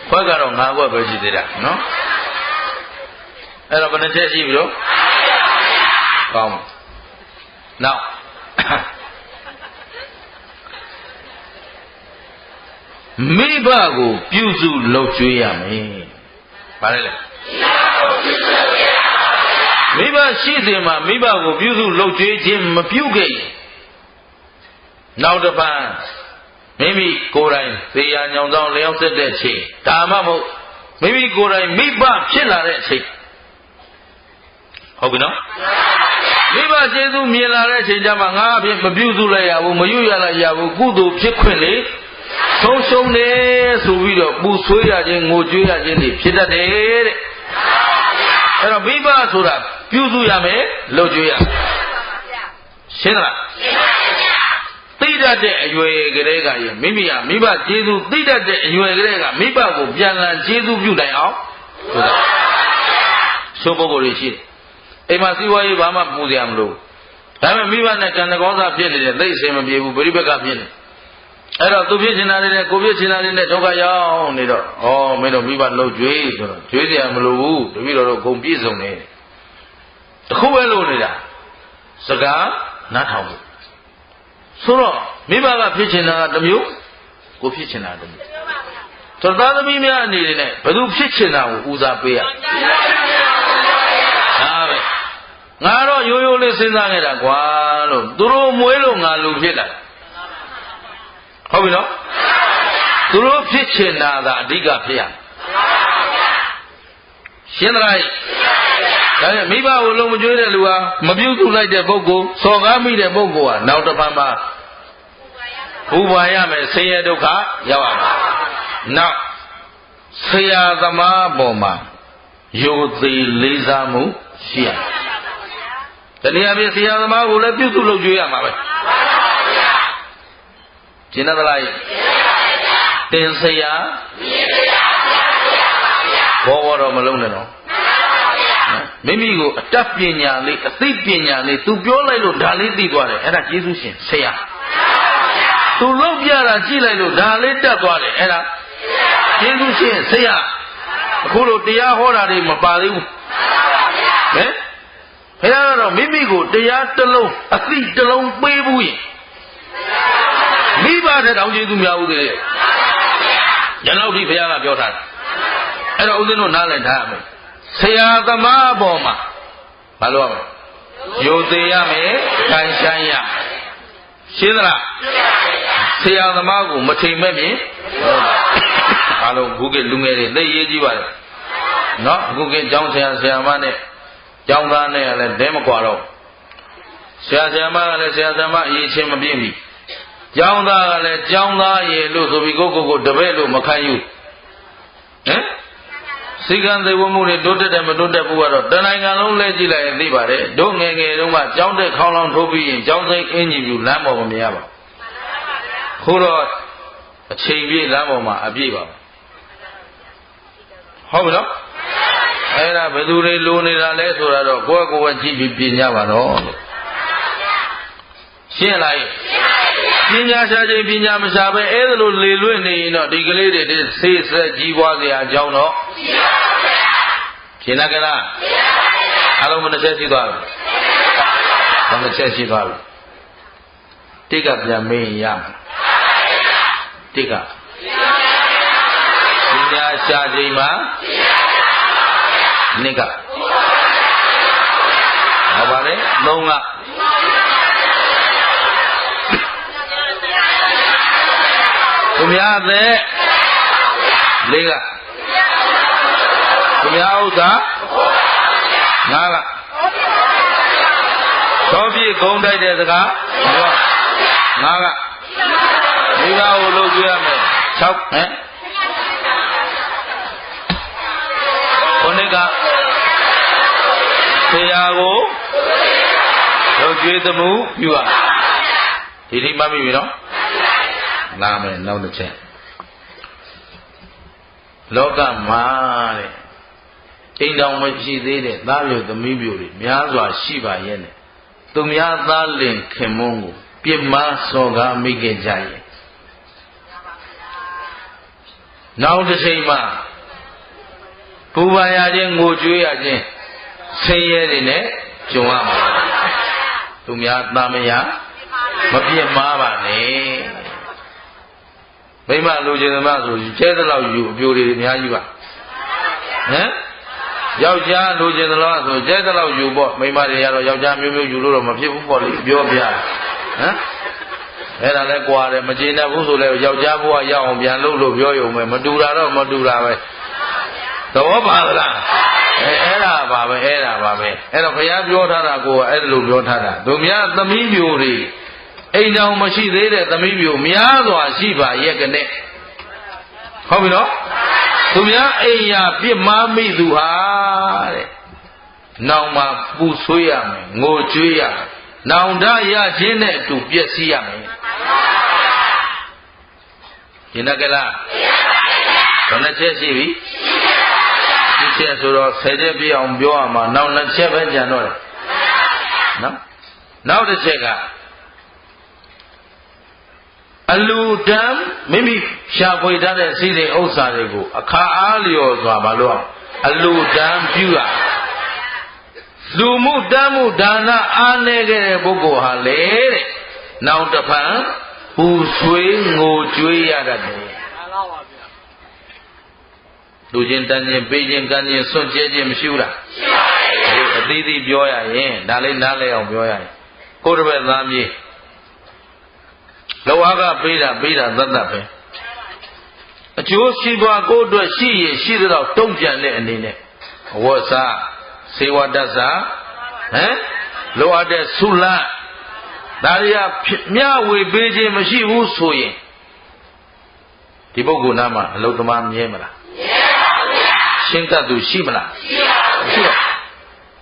ခွက်ကတော့9ခွက်ပဲရှိသေးတာနော်အဲ့တော့ဘယ်နှချက်ရှိပြီလို့ကောင်းနောက်မိဘကိုပြုစုလုပ်ကျွေးရမယ်ဘာလဲမိဘရှိစဉ်မှာမိဘကိုပြုစုလုပ်ကျွေးခြင်းမပြုခဲ့ရင်နောက်တစ်ပန်းမိမိကိုယ်တိုင်သေရညောင်ဆောင်လျောက်ဆက်တဲ့အချိန်ဒါမှမဟုတ်မိမိကိုယ်တိုင်မိဘဖြစ်လာတဲ့အချိန်ဟုတ်ပြီနော်မိဘကျေးဇူးမြင်လာတဲ့အချိန်ကျမှငါအဖြစ်မပြုစုလိုက်ရဘူးမရွရလိုက်ရဘူးကုသိုလ်ဖြစ်ခွင့်လေဆုံးရှုံးတယ်ဆိုပြီးတော့ပူဆွေးရခြင်းငိုကြွေးရခြင်းတွေဖြစ်တတ်တယ်တဲ့ အဲ့တော့မိဘဆိုတာပြုစုရမယ်လုပ်ကြွေးရမယ်ရှင်းလားရှင်းပါဗျာသိတတ်တဲ့အရွယ်ကလေးကရမိမိကမိဘကျေးဇူးသိတတ်တဲ့အရွယ်ကလေးကမိဘကိုပြန်လည်ကျေးဇူးပြုနိုင်အောင်ဆိုတာသို့ပုဂ္ဂိုလ်တွေရှိတယ်အိမ်မှာစီးပွားရေးဘာမှပူစရာမလိုဒါပေမဲ့မိဘနဲ့ကံတကောင်းစားဖြစ်နေတဲ့သိအစင်မပြေဘူးပြိပက္ခဖြစ်နေအဲ့တော့သူဖြစ်ချင်တာတွေနဲ့ကိုဖြစ်ချင်တာတွေနဲ့ဒုက္ခရောက်နေတော့ဩမင်းတို့မိဘလှုပ်ကြွေးဆိုတော့ကြွေးစရာမလိုဘူးတပည့်တော်တို့ဂုံပြည့်စုံနေတယ်တခုပဲလို့နေတာစကားနားထောင်ဖို့ဆိုတော့မိဘကဖြစ်ချင်တာကတစ်မျိုးကိုဖြစ်ချင်တာတစ်မျိုးဆိုတော့သားသမီးများအနေနဲ့ဘယ်သူဖြစ်ချင်တာကိုဦးစားပေးရဒါပဲငါတော့ရိုးရိုးလေးစဉ်းစားနေတာကွာလို့သူတို့မွေးလို့ငါလူဖြစ်လာဟုတ်ပြီနော်သူတို့ဖြစ်ချင်တာကအဓိကဖြစ်ရရှင်းသလားဒါနဲ့မိဘကိုလုံးမကျွေးတဲ့လူဟာမပြုစုလိုက်တဲ့ပုဂ္ဂိုလ်စော်ကားမိတဲ့ပုဂ္ဂိုလ်ဟာနောက်တစ်ဖန်မှာဘူပါရမယ်ဆင်းရဲဒုက္ခရောက်ရမှာနောက်ဆရာသမားပေါ်မှာယုံသေးလေးစားမှုရှိရတနည်းအားဖြင့်ဆရာသမားကိုလည်းပြုစုလုပ်ကြွေးရမှာပဲကျင့်သလားတင်ဆရာဘောတော့မလုံးနဲ့တော့မိမိကိုအတတ်ပညာလေးအသိပညာလေးသူပြောလိုက်လို့ဒါလေးသိသွားတယ်အဲ့ဒါကျေးဇူးရှင်ဆရာသူလုပ်ပြတာကြည့်လိုက်လို့ဒါလေးတက်သွားတယ်အဲ့ဒါကျေးဇူးရှင်ဆရာအခုလိုတရားဟောတာတွေမပါသေးဘူးဟမ်ဘုရားကတော့မိမိကိုတရားတစ်လုံးအသိတစ်လုံးပေးဘူးရင်မိဘတဲ့တောင်ကျေးဇူးများဦးသေးတယ်ညလောက်ဒီဘုရားကပြောထားတယ်အဲ့တော့ဦးဇင်းတို့နားလည်ထားရမယ်ဆရာသမားအပေါ်မှာဘာလို့ရမလဲယုံသေးရမယ်ခံဆိုင်ရရှင်းသလားဆရာသမားကိုမထိမ်မဲ့မြင်အားလုံးခုကလူငယ်တွေသိရေးကြည့်ပါလေနော်အခုကကျောင်းဆရာမနဲ့ကျောင်းသားနဲ့လည်းတဲမကွာတော့ဆရာမကလည်းဆရာမအရေးချင်းမပြည့်ဘူးကျောင်းသားကလည်းကျောင်းသားရေလို့ဆိုပြီးကိုတပည့်လို့မခံယူဟမ်စိကံသေဝမှုတွေတိုးတက်တယ်မတိုးတက်ဘူးကတော့တဏှာကံလုံးလဲကြည့်လိုက်ရင်သိပါတယ်တို့ငယ်ငယ်တုန်းကကျောင်းတက်ခေါင်းလောင်းထိုးပြီးရင်ကျောင်းစိတ်အင်းကြီးပြူလမ်းပေါ်မမြင်ရပါဘူးခုတော့အချိန်ပြည့်လမ်းပေါ်မှာအပြည့်ပါဟုတ်ပြီနော်အဲ့ဒါဘယ်သူတွေလိုနေတာလဲဆိုတာတော့ကိုယ့်ကိုယ်ကြည့်ပြီးပြင်ကြပါတော့ရှင်းလားပညာရှားခြင်းပညာမရှားပဲအဲ့ဒါလိုလေလွင့်နေရင်တော့ဒီကလေးတွေဆေးဆက်ကြီးပွားစရာအကြောင်းတော့ရှင်းလားကလားအလုံးမတစ်ချက်ရှိသွားပြီဘာတစ်ချက်ရှိသွားပြီတိကပြန်မေးရမယ်တိကပညာရှားခြင်းမှာနိကဟောပါလေသုံးကသူများတဲ့လေးကသူများဥစ္စာငါးကသောပြည့်ဂုံတိုက်တဲ့စကားငါးကမိဘကိုလုပ်ကြရမယ်6ဟမ်ခုနှစ်ကဆရာကိုလုပ်ကြွေးသမှုပြုရဒီထိမှတ်မိပြီနော်လာမယ်နောက်တစ်ချက်လောကမှာတဲ့အိမ်တော်မရှိသေးတဲ့သားမျိုးသမီးမျိုးတွေများစွာရှိပါရဲ့နဲ့သူများသားလင်ခင်မုန်းကိုပြစ်မှားစော်ကားမိခဲ့ကြရဲ့နောက်တစ်ချိန်မှာပူပန်ရခြင်းငိုကြွေးရခြင်းဆင်းရဲတွေနဲ့ကြုံရမှာသူများသားမယားမပြစ်မှားပါနဲ့မိမလူကျင်သမားဆိုကျဲတဲ့လောက်ယူအပြိုတွေအများကြီးပါဟမ်ယောက်ျားလူကျင်သလားဆိုကျဲတဲ့လောက်ယူပေါ့မိမတွေကတော့ယောက်ျားမျိုးယူလို့တော့မဖြစ်ဘူးပေါ့လေပြောပြဟမ်အဲ့ဒါလဲကြွားတယ်မကျင်တတ်ဘူးဆိုလဲယောက်ျားဘဝရောက်အောင်ပြန်လုပ်လို့ပြောရုံပဲမတူတာတော့မတူတာပဲသဘောပါလားအဲ့ဒါပါပဲအဲ့တော့ဘုရားပြောထားတာကိုအဲ့လိုပြောထားတာသူများသမီးမျိုးတွေအိမ်တော်မရှိသေးတဲ့သမီးမျိုးများစွာရှိပါရဲ့ကနဲ့ဟုတ်ပြီနော်သူများအိမ်ရာပြစ်မှားမိသူဟာတဲ့ နောင်မှာပူဆွေးရမယ်ငိုကြွေးရမယ်နောင်တရခြင်းနဲ့အတူပျက်စီးရမယ်ရှင်းတယ်ကလားဘယ်နှချက်ရှိပြီဒီချက်ဆိုတော့10ချက်ပြည့်အောင်ပြောရမှာနောက်2ချက်ပဲကြံတော့တယ်နော်နောက်တစ်ချက်ကအလူတန်းမိမိရှာဖွေထားတဲ့စီးတဲ့ဥစ္စာတွေကိုအခါအားလျော်စွာမလို့အလူတန်းပြုရလူမှုတမ်းမှုဒါနအားနည်းခဲ့တဲ့ပုဂ္ဂိုလ်ဟာလေတဲ့နောင်တဖန်ပူဆွေးငိုကြွေးရတတ်တယ်လူချင်းတန်းချင်းပေးချင်းကမ်းချင်းစွန့်ကြဲခြင်းမရှိဘူးလားရှိပါတယ်အသေးသေးပြောရရင်ဒါလေးနားလဲအောင်ပြောရရင်ကိုယ်တစ်ပတ်သားမြေးလောကပေးတာသတ်ပဲအကျိုးရှိပွားကိုယ်အတွက်ရှိရရှိတဲ့တော့တုံ့ပြန်တဲ့အနေနဲ့အဝတ်စားစေဝတ္တစာလိုအပ်တဲ့ဆုလဒါတွေကမျှဝေပေးခြင်းမရှိဘူးဆိုရင်ဒီပုဂ္ဂိုလ်နာမှာအလုတ္တမမြဲမလားမြဲပါဘူးဗျာရှင်းတတ်သူရှိမလားရှိပါဘူး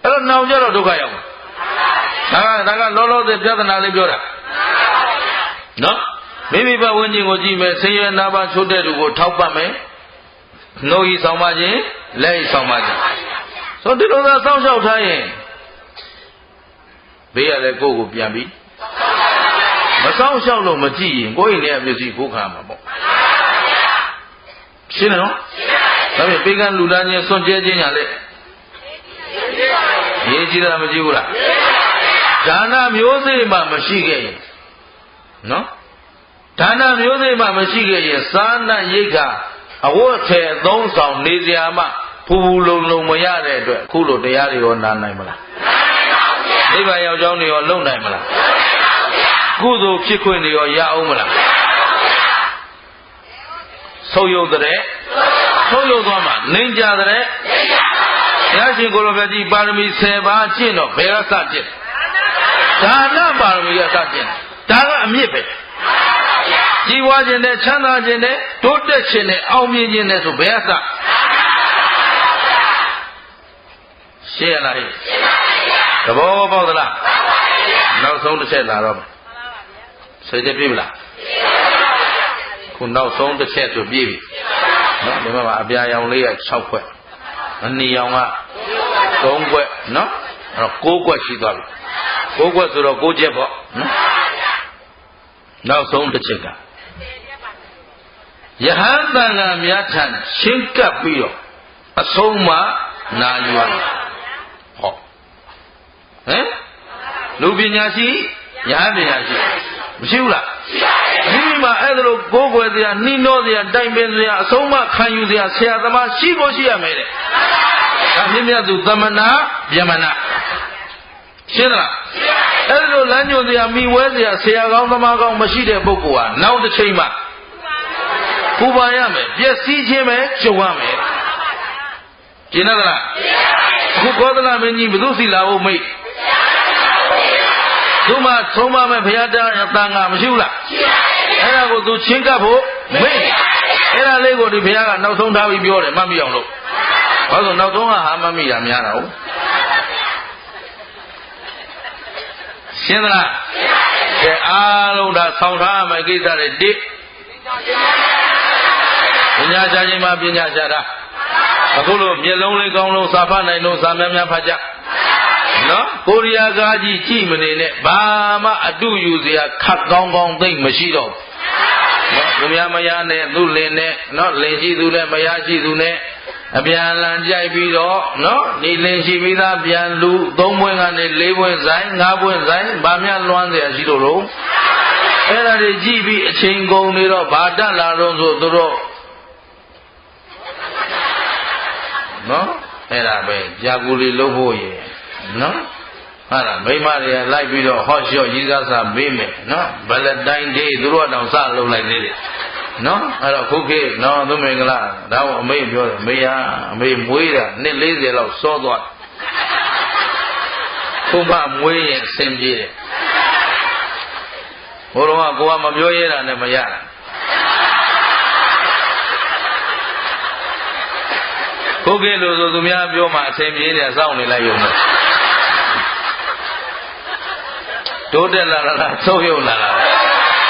အဲ့တော့နောင်ကြတော့ဒုက္ခရောက်မှာဒါကလောလောဆယ်ပြဿနာလေးပြောတာနော်မိမိဘဝဉ္ဇဉ်ကိုကြည့်မယ်ဆင်းရဲနာပါချိုးတဲ့လူကိုထောက်ပတ်မယ်နှုတ်ဤဆောင်ပါခြင်းလက်ဤဆောင်ပါခြင်းဆိုဒီလိုသာစောင့်ရှောက်ထားရင်ဘေးရတဲ့ကိုယ့်ကိုပြန်ပြီးမစောင့်ရှောက်လို့မကြည့်ရင်ကိုယ့်ရဲ့မျက်စိကိုခါမှာပေါ့ရှင်းတယ်နော်ဒါပေမဲ့ပေကံလူသားချင်းစွန့်ကြဲခြင်းညာလေရေးကြည့်တာမကြည့်ဘူးလားဒါနမျိုးစေ့မှမရှိခဲ့ရင်နော်ဒါနမျိုးစေ့မှမရှိခဲ့ရင်သာနာရိတ်ကအဝတ်ထဲအသုံးဆောင်နေစရာမှဖူဖူလုံလုံမရတဲ့အတွက်အခုလိုတရားတွေရောနားနိုင်မလားနိဗ္ဗာန်ရောက်ကြောင်းတွေရောလုံနိုင်မလားကုသိုလ်ဖြစ်ခွင့်တွေရောရအောင်မလားဆုံးယုတ်တဲ့ဆုံးယုတ်သွားမှာနှိမ့်ကြတဲ့ဘုရားရှင်ကိုလိုပဲကြီးပါရမီ10ပါးကျင့်တော့ဘယ်ကစကျင့်ဒါနပါရမီကစကျင့်ဒါကအမြင့်ပဲကြီးဝါခြင်းနဲ့ချမ်းသာခြင်းနဲ့တိုးတက်ခြင်းနဲ့အောင်မြင်ခြင်းနဲ့ဆိုဘယ်ကစရှင်းရလားသဘောပေါက်သလားနောက်ဆုံးတစ်ချက်လာတော့မယ်ဆွေးချက်ပြပြီလားခုနောက်ဆုံးတစ်ချက်ဆိုပြပြီနော်ဒီမှာအပြာရောင်လေးက6ခွက်အနီရောင်က3ခွက်နော်အဲ့တော့9ခွက်ရှိသွားပြီ9ခွက်ဆိုတော့9ချက်ပေါ့နော်နောက်ဆုံးတစ်ချက်ကယဟန်တန်ဃာများထံရှင်းကပ်ပြီးတော့အဆုံးမနာယူရဟောလူပညာရှိယဟန်ပညာရှိမရှိဘူးလားရှိပါရဲ့မိမိမှာအဲ့ဒါလိုကိုးကွယ်စရာနှီးနှောစရာတိုင်ပင်စရာအဆုံးမခံယူစရာဆရာသမားရှိဖို့ရှိရမယ်တဲ့ဒါမြင့်မြတ်သူသမဏဗျမဏရှင်းသလားအဲ့ဒါလိုလမ်းညွှန်စရာမိဝဲစရာဆရာကောင်းသမားကောင်းမရှိတဲ့ပုဂ္ဂိုလ်ဟာနောက်တစ်ချိန်မှပူပါရမယ်ပျက်စီးခြင်းပဲကြုံရမယ်ရှင်းသလားအခုကောသလမင်းကြီးဘုသူစီလာဖို့မိတ်သူမှသုံးပါမယ်ဘုရားတရားတန်ခါမရှိဘူးလားရှိပါဘူးအဲ့ဒါကိုသူချင်းကပ်ဖို့မိတ်အဲ့ဒါလေးကိုဒီဘုရားကနောက်ဆုံးထားပြီးပြောတယ်မှတ်မိအောင်လို့ဘာလို့နောက်ဆုံးကဟာမှတ်မိတာများတာဟုတ်ရှင်းသလားကဲအားလုံးဒါဆောင်းထားမယ်ကိစ္စတွေတိပညာရှားခြင်းမှာပညာရှားတာအခုလိုမျက်လုံးလေးကောင်းလုံးစာဖတ်နိုင်လို့စာများများဖတ်ကြနော်ကိုရီးယားကားကြီးကြည့်မနေနဲ့ဘာမှအတူယူစရာခတ်ကောင်းကောင်းသိမ့်မရှိတော့နော်သူများမရနဲ့သူ့လင်နဲ့နော်လင်ရှိသူနဲ့မရရှိသူနဲ့အပြန်လန်ကြိုက်ပြီးတော့နော်ဒီလင်ရှိပြီးသားပြန်လူ3ဘွဲ့ကနေ4ဘွဲ့ဆိုင်5ဘွဲ့ဆိုင်ဘာမှလွမ်းเสียရှိလို့အဲ့ဒါတွေကြည့်ပြီးအချိန်ကုန်နေတော့ဘာတက်လာတော့ဆိုသူတို့နော်အဲ့ဒါပဲကြာကူလီလုပ်ဖို့ရနော်ဟာလားမိမတွေကလိုက်ပြီးတော့ဟော့ရှော့ရေးစားစားမေးမယ်နော်ဗလတိုင်းဒေးသူတို့တောင်စလုပ်လိုက်သေးတယ်နော်အဲ့တော့ခုခေတ်နော်သူမင်္ဂလာဒါကိုအမေပြောတယ်မေဟာအမေမွေးတာနှစ်40လောက်စောသွားခုမှမွေးရင်အဆင်ပြေတယ်ဘိုးတော်ကကိုကမပြောရတာနဲ့မရတာ ကိုကဲလို့ဆိုသူများပြောမှအထင်ပြေးတယ်စောင့်နေလိုက်ရုံနဲ့တိုးတက်လာတာသုံးရုံလာတာ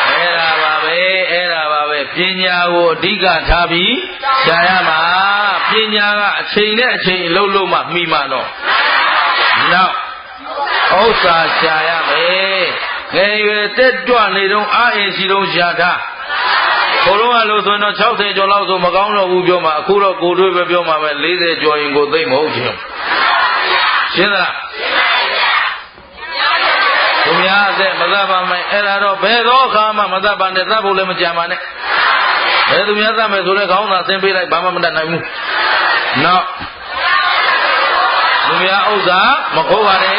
အဲ့ဒါပါပဲပညာကိုအဓိကထားပြီးရှားရမှာပညာကအချိန်နဲ့အချိန်လှုပ်လို့မှမှီမှတော့နောက်ဥစ္စာရှားရမယ်ငယ်ရွယ်တက်ကြွနေတော့အားအင်ရှိတော့ရှားထားဘုလုံးကလို့ဆိုတော့60ကျော်လောက်ဆိုမကောင်းတော့ဘူးပြောမှာအခုတော့ကိုတွေးပဲပြောမှာပဲ40ကျော်ရင်ကိုသိမ့်မဟုတ်ချင်းရှင်းလားသူများအသက်မသတ်ပါမယ်အဲ့ဒါတော့ဘယ်သောအခါမှမသတ်ပါနဲ့သတ်ဖို့လည်းမကြံပါနဲ့ဘယ်သူများသတ်မယ်ဆိုလဲခေါင်းသာဆင်းပေးလိုက်ဘာမှမတတ်နိုင်ဘူးနောက်သူများဥစ္စာမခိုးပါနဲ့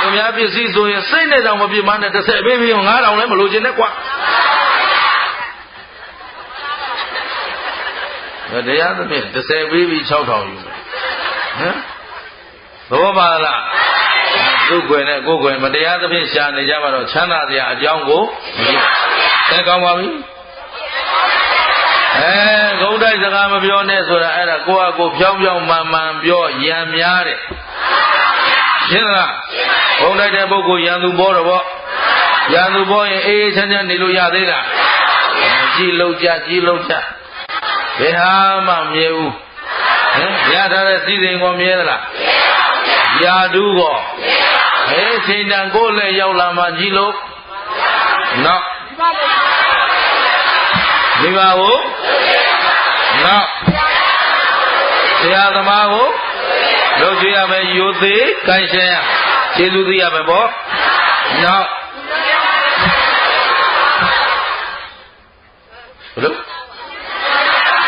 သူများပစ္စည်းဆိုရင်စိတ်နဲ့တောင်မပြစ်မနဲ့30ပေးပြီး9000လည်းမလိုချင်နဲ့ကွာတရားသဖြင့်30ပေးပြီး6000ယူမယ်ဟမ်ဘောပါလားသူ့ကွယ်နဲ့ကိုယ်ကွယ်မတရားသဖြင့်ရှာနေကြမှာတော့ချမ်းသာစရာအကြောင်းကိုသိကောင်းပါပြီဂုံတိုက်စကားမပြောနဲ့ဆိုတာအဲ့ဒါကိုယ့်အကိုဖြောင်းဖြောင်းမှန်မှန်ပြောရံများတယ်ရှင်းလားဂုံတိုက်တဲ့ပုဂ္ဂိုလ်ရံသူဘောတော့ဗောရံသူဘောရင်အေးချမ်းချမ်းနေလို့ရသေးလားကြည်လို့ကြဘယ်ဟာမှမမြဲဘူးရထားတဲ့စီစဉ်ကိုမြဲသလားရာဓုကောချိန်တန်ကိုလည်းရောက်လာမှကြည်လို့နောက်ဒီပါကိုနောက်ဆရာသမားကိုလုပ်ကြရမယ်ယူသေးကိုင်းရှင်းရကျေးဇူးသိရမယ်ပေါ့နောက်ဘယ်လို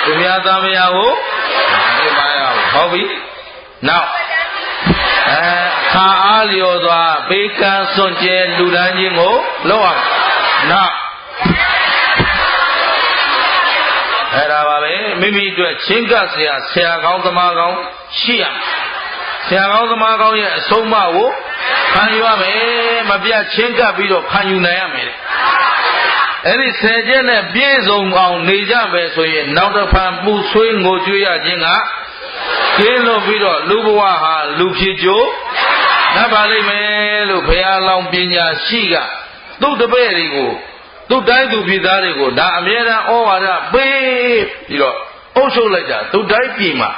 သူများသားမယားကိုဒီပါရဟုတ်ပြီနောက်ခါအားလျော်စွာဘေးကန်းစွန့်ကြဲလူဒန်းခြင်းကိုလုပ်အောင်နောက်အဲ့ဒါပါပဲမိမိအတွက်ချင်းကပ်ဆရာကောင်းသမားကောင်းရှိရဆရာကောင်းသမားကောင်းရဲ့အဆုံးအမကိုခံယူရမယ်မပြတ်ချင်းကပ်ပြီးတော့ခံယူနိုင်ရမယ်အဲ့ဒီဆယ်ချက်နဲ့ပြည့်စုံအောင်နေကြမယ်ဆိုရင်နောက်တစ်ဖန်ပူဆွေးငိုကြွေးရခြင်းကကျင်းလို့ပြီးတော့လူဘဝဟာလူဖြစ်ကြိုးနတ်ပါလိမ့်မယ်လို့ဘုရားလောင်းပညာရှိကသူ့တပည့်တွေကိုသူ့တိုင်းသူပြည်သားတွေကိုဒါအမြဲတမ်းဩဝါဒပေးပြီးတော့အုပ်ချုပ်လိုက်တာသူ့တိုင်းပြည်မှာ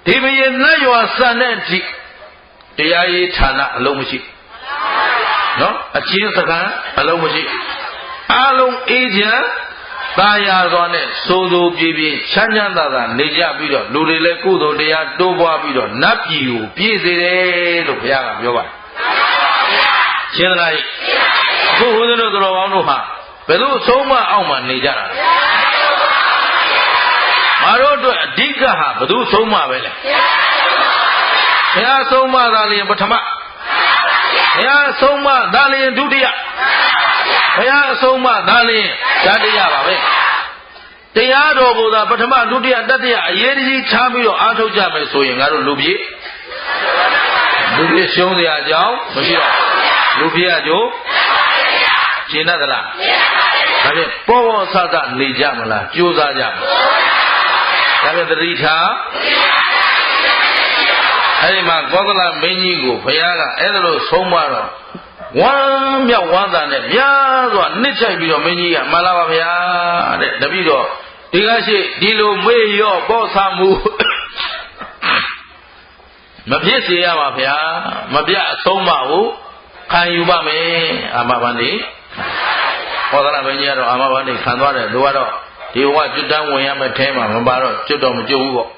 ဒီဘယနတ်ရွာစံတဲ့အထိတရားရေးဌာနအလုံးမရှိနော်အချင်းစကားအလုံးမရှိအားလုံးအေးချမ်းသာယာစွာနဲ့စိုးစိုးပြေးပြေးချမ်းချမ်းသာသာနေကြပြီးတော့လူတွေလည်းကုသိုလ်တရားတိုးပွားပြီးတော့နတ်ပြည်ကိုပြည့်စေတယ်လို့ဘုရားကပြောပါတယ်ရှင်းသလားအခုဦးဇင်းတို့တော်ကောင်းတို့ဟာဘယ်လိုအဆုံးမအောင်မှနေကြတာလဲမတို့အတွက်အဓိကဟာဘယ်သူဆုံးမပဲလဲဘုရားဆုံးမသာလျင်ပထမဘုရားဆုံးမသာလျင်ဒုတိယဘုရားအဆုံးအမသာလျင်တတိယပါပဲတရားတော်ကိုသာပထမဒုတိယတတိယအရေးကြီးချပြီးတော့အားထုတ်ကြမယ်ဆိုရင်ငါတို့လူပြေရှုံးစရာအကြောင်းမရှိတော့လူပြေအကျိုးရှင်းတတ်သလားဒါဖြင့်ပေါ်ပေါ်ဆဆနေကြမလားကြိုးစားကြမလားဒါဖြင့်သတိထားအဲဒီမှာကောသလမင်းကြီးကိုဘုရားကအဲ့ဒါလို့ဆုံးမတော့ဝမ်းမြောက်ဝမ်းသာနဲ့များစွာနှစ်ချိုက်ပြီးတော့မင်းကြီးကမှန်လားပါဗျာတဲ့တပည့်တော်ဒီကရှိဒီလိုမေ့ရော့ပေါ့ဆာမှုမဖြစ်စေရပါဗျာမပြအဆုံးမကိုခံယူပါမယ်အာမဘန္တိဟောသလားမင်းကြီးကတော့အာမဘန္တိခံသွားတယ်သူကတော့ဒီဘဝကျွတ်တန်းဝင်ရမယ့်ထဲမှာမပါတော့ကျွတ်တော့မကျွတ်ဘူးပေါ့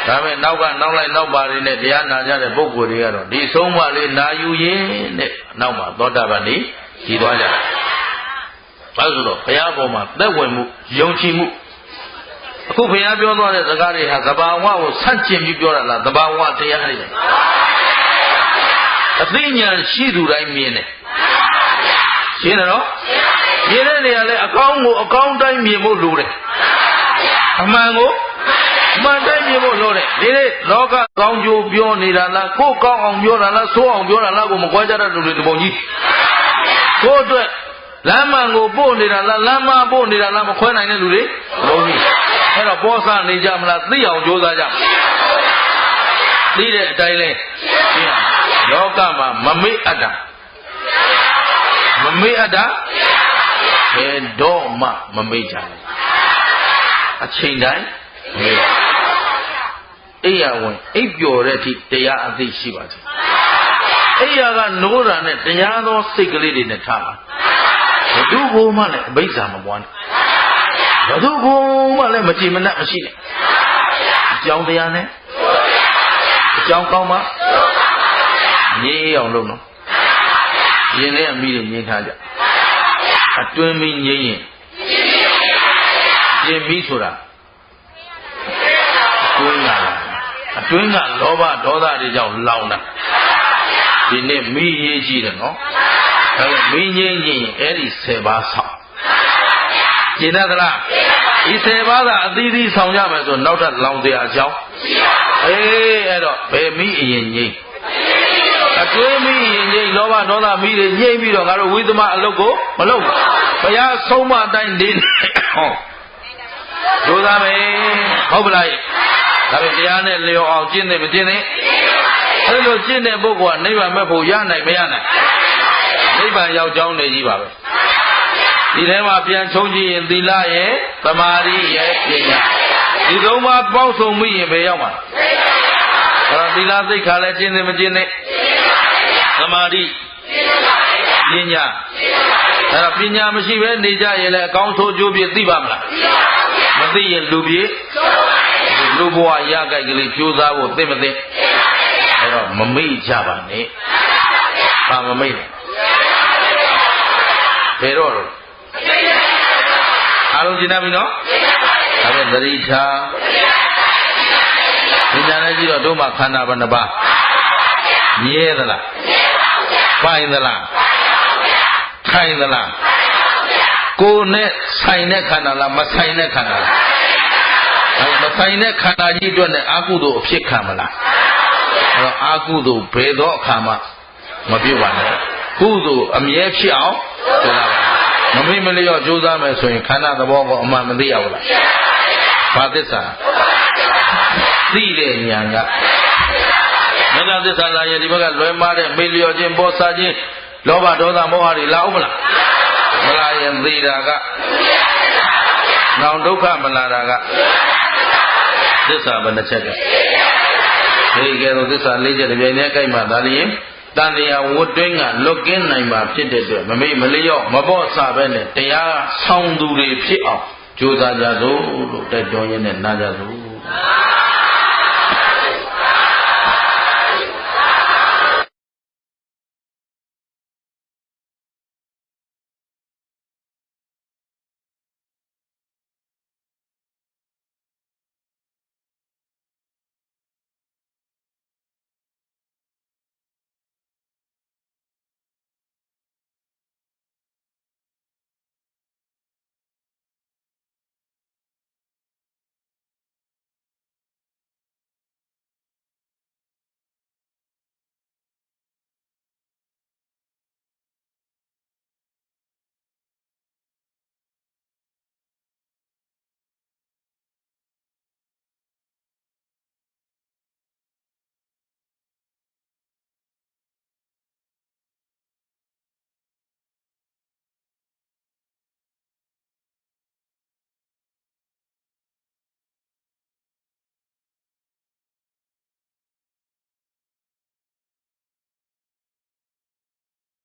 ဒါပေမဲ့နောက်လိုက်နောက်ပါလေးနဲ့တရားနာကြတဲ့ပုဂ္ဂိုလ်တွေကတော့ဒီဆုံးမလေးနာယူရင်တဲ့နောက်မှာသောတာပန်ကြီးကြီးသွားကြတယ်။ဘာလို့ဆိုတော့ဘုရားပေါ်မှာသက်ဝင်မှုယုံကြည်မှုအခုဘုရားပြောသွားတဲ့စကားတွေဟာသဘာဝကိုဆန့်ကျင်ပြီးပြောတာလားသဘာဝတရားတွေအသိဉာဏ်ရှိသူတိုင်းမြင်တယ်။ရှင်းတယ်နော်။မြင်တဲ့နေရာလဲအကောင်းကိုအကောင်းတိုင်းမြင်ဖို့လိုတယ်။အမှန်ကိုမှန်တိုင်းမြင်ဖို့လိုတယ်ဒီနေ့လောကကောင်းကျိုးပြောနေတာလားကိုယ်ကောင်းအောင်ပြောတာလားဆိုးအောင်ပြောတာလားကိုမကွဲကြတဲ့လူတွေတပုံကြီးကိုယ်အတွက်လမ်းမှန်ကိုပို့နေတာလားလမ်းမပို့နေတာလားမခွဲနိုင်တဲ့လူတွေလုံးကြီးအဲ့တော့ပေါ်စားနေကြမလားသိအောင်ကြိုးစားကြ သိတဲ့အတိုင်းလဲရှင်းလောကမှာမမေ့အပ်တာမမေ့အပ်တာဘယ်တော့မှမမေ့ကြဘူးအချိန်တိုင်းမေ့အိယာဝင်အိပ်ပျော်တဲ့အထိတရားအသိရှိပါစေအိယာကနိုးတာနဲ့တရားသောစိတ်ကလေးတွေနဲ့ထားပါဘယ်သူကိုမှလည်းအဘိဓါမပွားနဲ့ဘယ်သူကိုမှလည်းမကြည်မနှက်မရှိနဲ့အကြောင်းတရားနဲ့အကြောင်းကောင်းမှငြိမ်းအောင်လုပ်နော်ရင်ထဲအမိတွေငြိမ်းထားကြအတွင်းမိငြိမ်းရင်ပြင်မိဆိုတာအတွင်းကလောဘဒေါသတွေကြောင့်လောင်တာဒီနေ့မိရေးကြည့်တယ်နော်ဒါပေမဲ့မိငြိမ်းရင်အဲ့ဒီ10ပါးဆောင်ကျင်တတ်သလားဒီ10ပါးသာအသီးသီးဆောင်ကြမယ်ဆိုနောက်ထပ်လောင်တရားအကြောင်းအဲ့တော့ဘယ်မိအရင်ငြိမ်းအတွင်းမိရင်ငြိမ်းလောဘဒေါသမိတွေငြိမ်းပြီးတော့ငါတို့ဝိသမအလုပ်ကိုမလုပ်ဘူးဘုရားဆုံးမအတိုင်းနေဟောဒုသားပဲဟုတ်ပလားဒါပေမဲ့တရားနဲ့လျော်အောင်ကျင့်တယ်မကျင့်နဲ့အဲ့လိုကျင့်တဲ့ပုဂ္ဂိုလ်ကနိဗ္ဗာန်မဲ့ဖို့ရနိုင်မရနိုင်နိဗ္ဗာန်ရောက်ကြောင်းနေကြီးပါပဲဒီထဲမှာပြန်ချုံကြည့်ရင်သီလရဲ့သမာဓိရဲ့ပညာဒီသုံးပါးပေါင်းစုံမိရင်ပဲရောက်မှာအဲ့တော့သီလသိက္ခာလည်းကျင့်တယ်မကျင့်နဲ့သမာဓိပညာအဲ့တော့ပညာမရှိဘဲနေကြရင်လည်းအကောင်းဆုံးကျိုးပြည့်သိပါမလားမသိရင်လူပြည့်လူဘဝရကြိုက်ကလေးကြိုးစားဖို့သိမသိအဲ့တော့မမေ့ကြပါနဲ့ဘာမမေ့ဘယ်တော့လို့အားလုံးရှင်းပြီနော်ဒါပဲသတိထားဒီညာနဲ့ကြည့်တော့တို့မှာခန္ဓာဘယ်နှပါးမြဲသလားပိုင်သလားထိုင်သလားကိုယ်နဲ့ဆိုင်တဲ့ခန္ဓာလားမဆိုင်တဲ့ခန္ဓာလားမဆိုင်တဲ့ခန္ဓာကြီးအတွက်နဲ့အာကုသို့အဖြစ်ခံမလားအဲ့တော့အာကုသို့ဘယ်တော့အခါမှမပြုတ်ပါနဲ့ကုသို့အမြဲဖြစ်အောင်ကြိုးစားပါမမေ့မလျော့ကြိုးစားမယ်ဆိုရင်ခန္ဓာသဘောကိုအမှန်မသိရဘူးလားဘာသစ္စာသိတဲ့ဉာဏ်ကမေဃသစ္စာလာရင်ဒီဘက်ကလွယ်မားတဲ့မေ့လျော့ခြင်းပေါ်စားခြင်းလောဘဒေါသမောဟတွေလာဦးမလားမလာရင်သိတာကနောင်ဒုက္ခမလာတာကသစ္စာဘယ်နှချက်ကဒီကဲတော့သစ္စာ၄ချက်တပြိုင်တည်းကြိုက်မှသာလျှင်တန်တရားဝတ်တွင်းကလွတ်ကင်းနိုင်မှာဖြစ်တဲ့အတွက်မမေ့မလျော့မပေါ့ဆပဲနဲ့တရားဆောင်သူတွေဖြစ်အောင်ကြိုးစားကြစို့လို့တိုက်တွန်းရင်းနဲ့နာကြစို့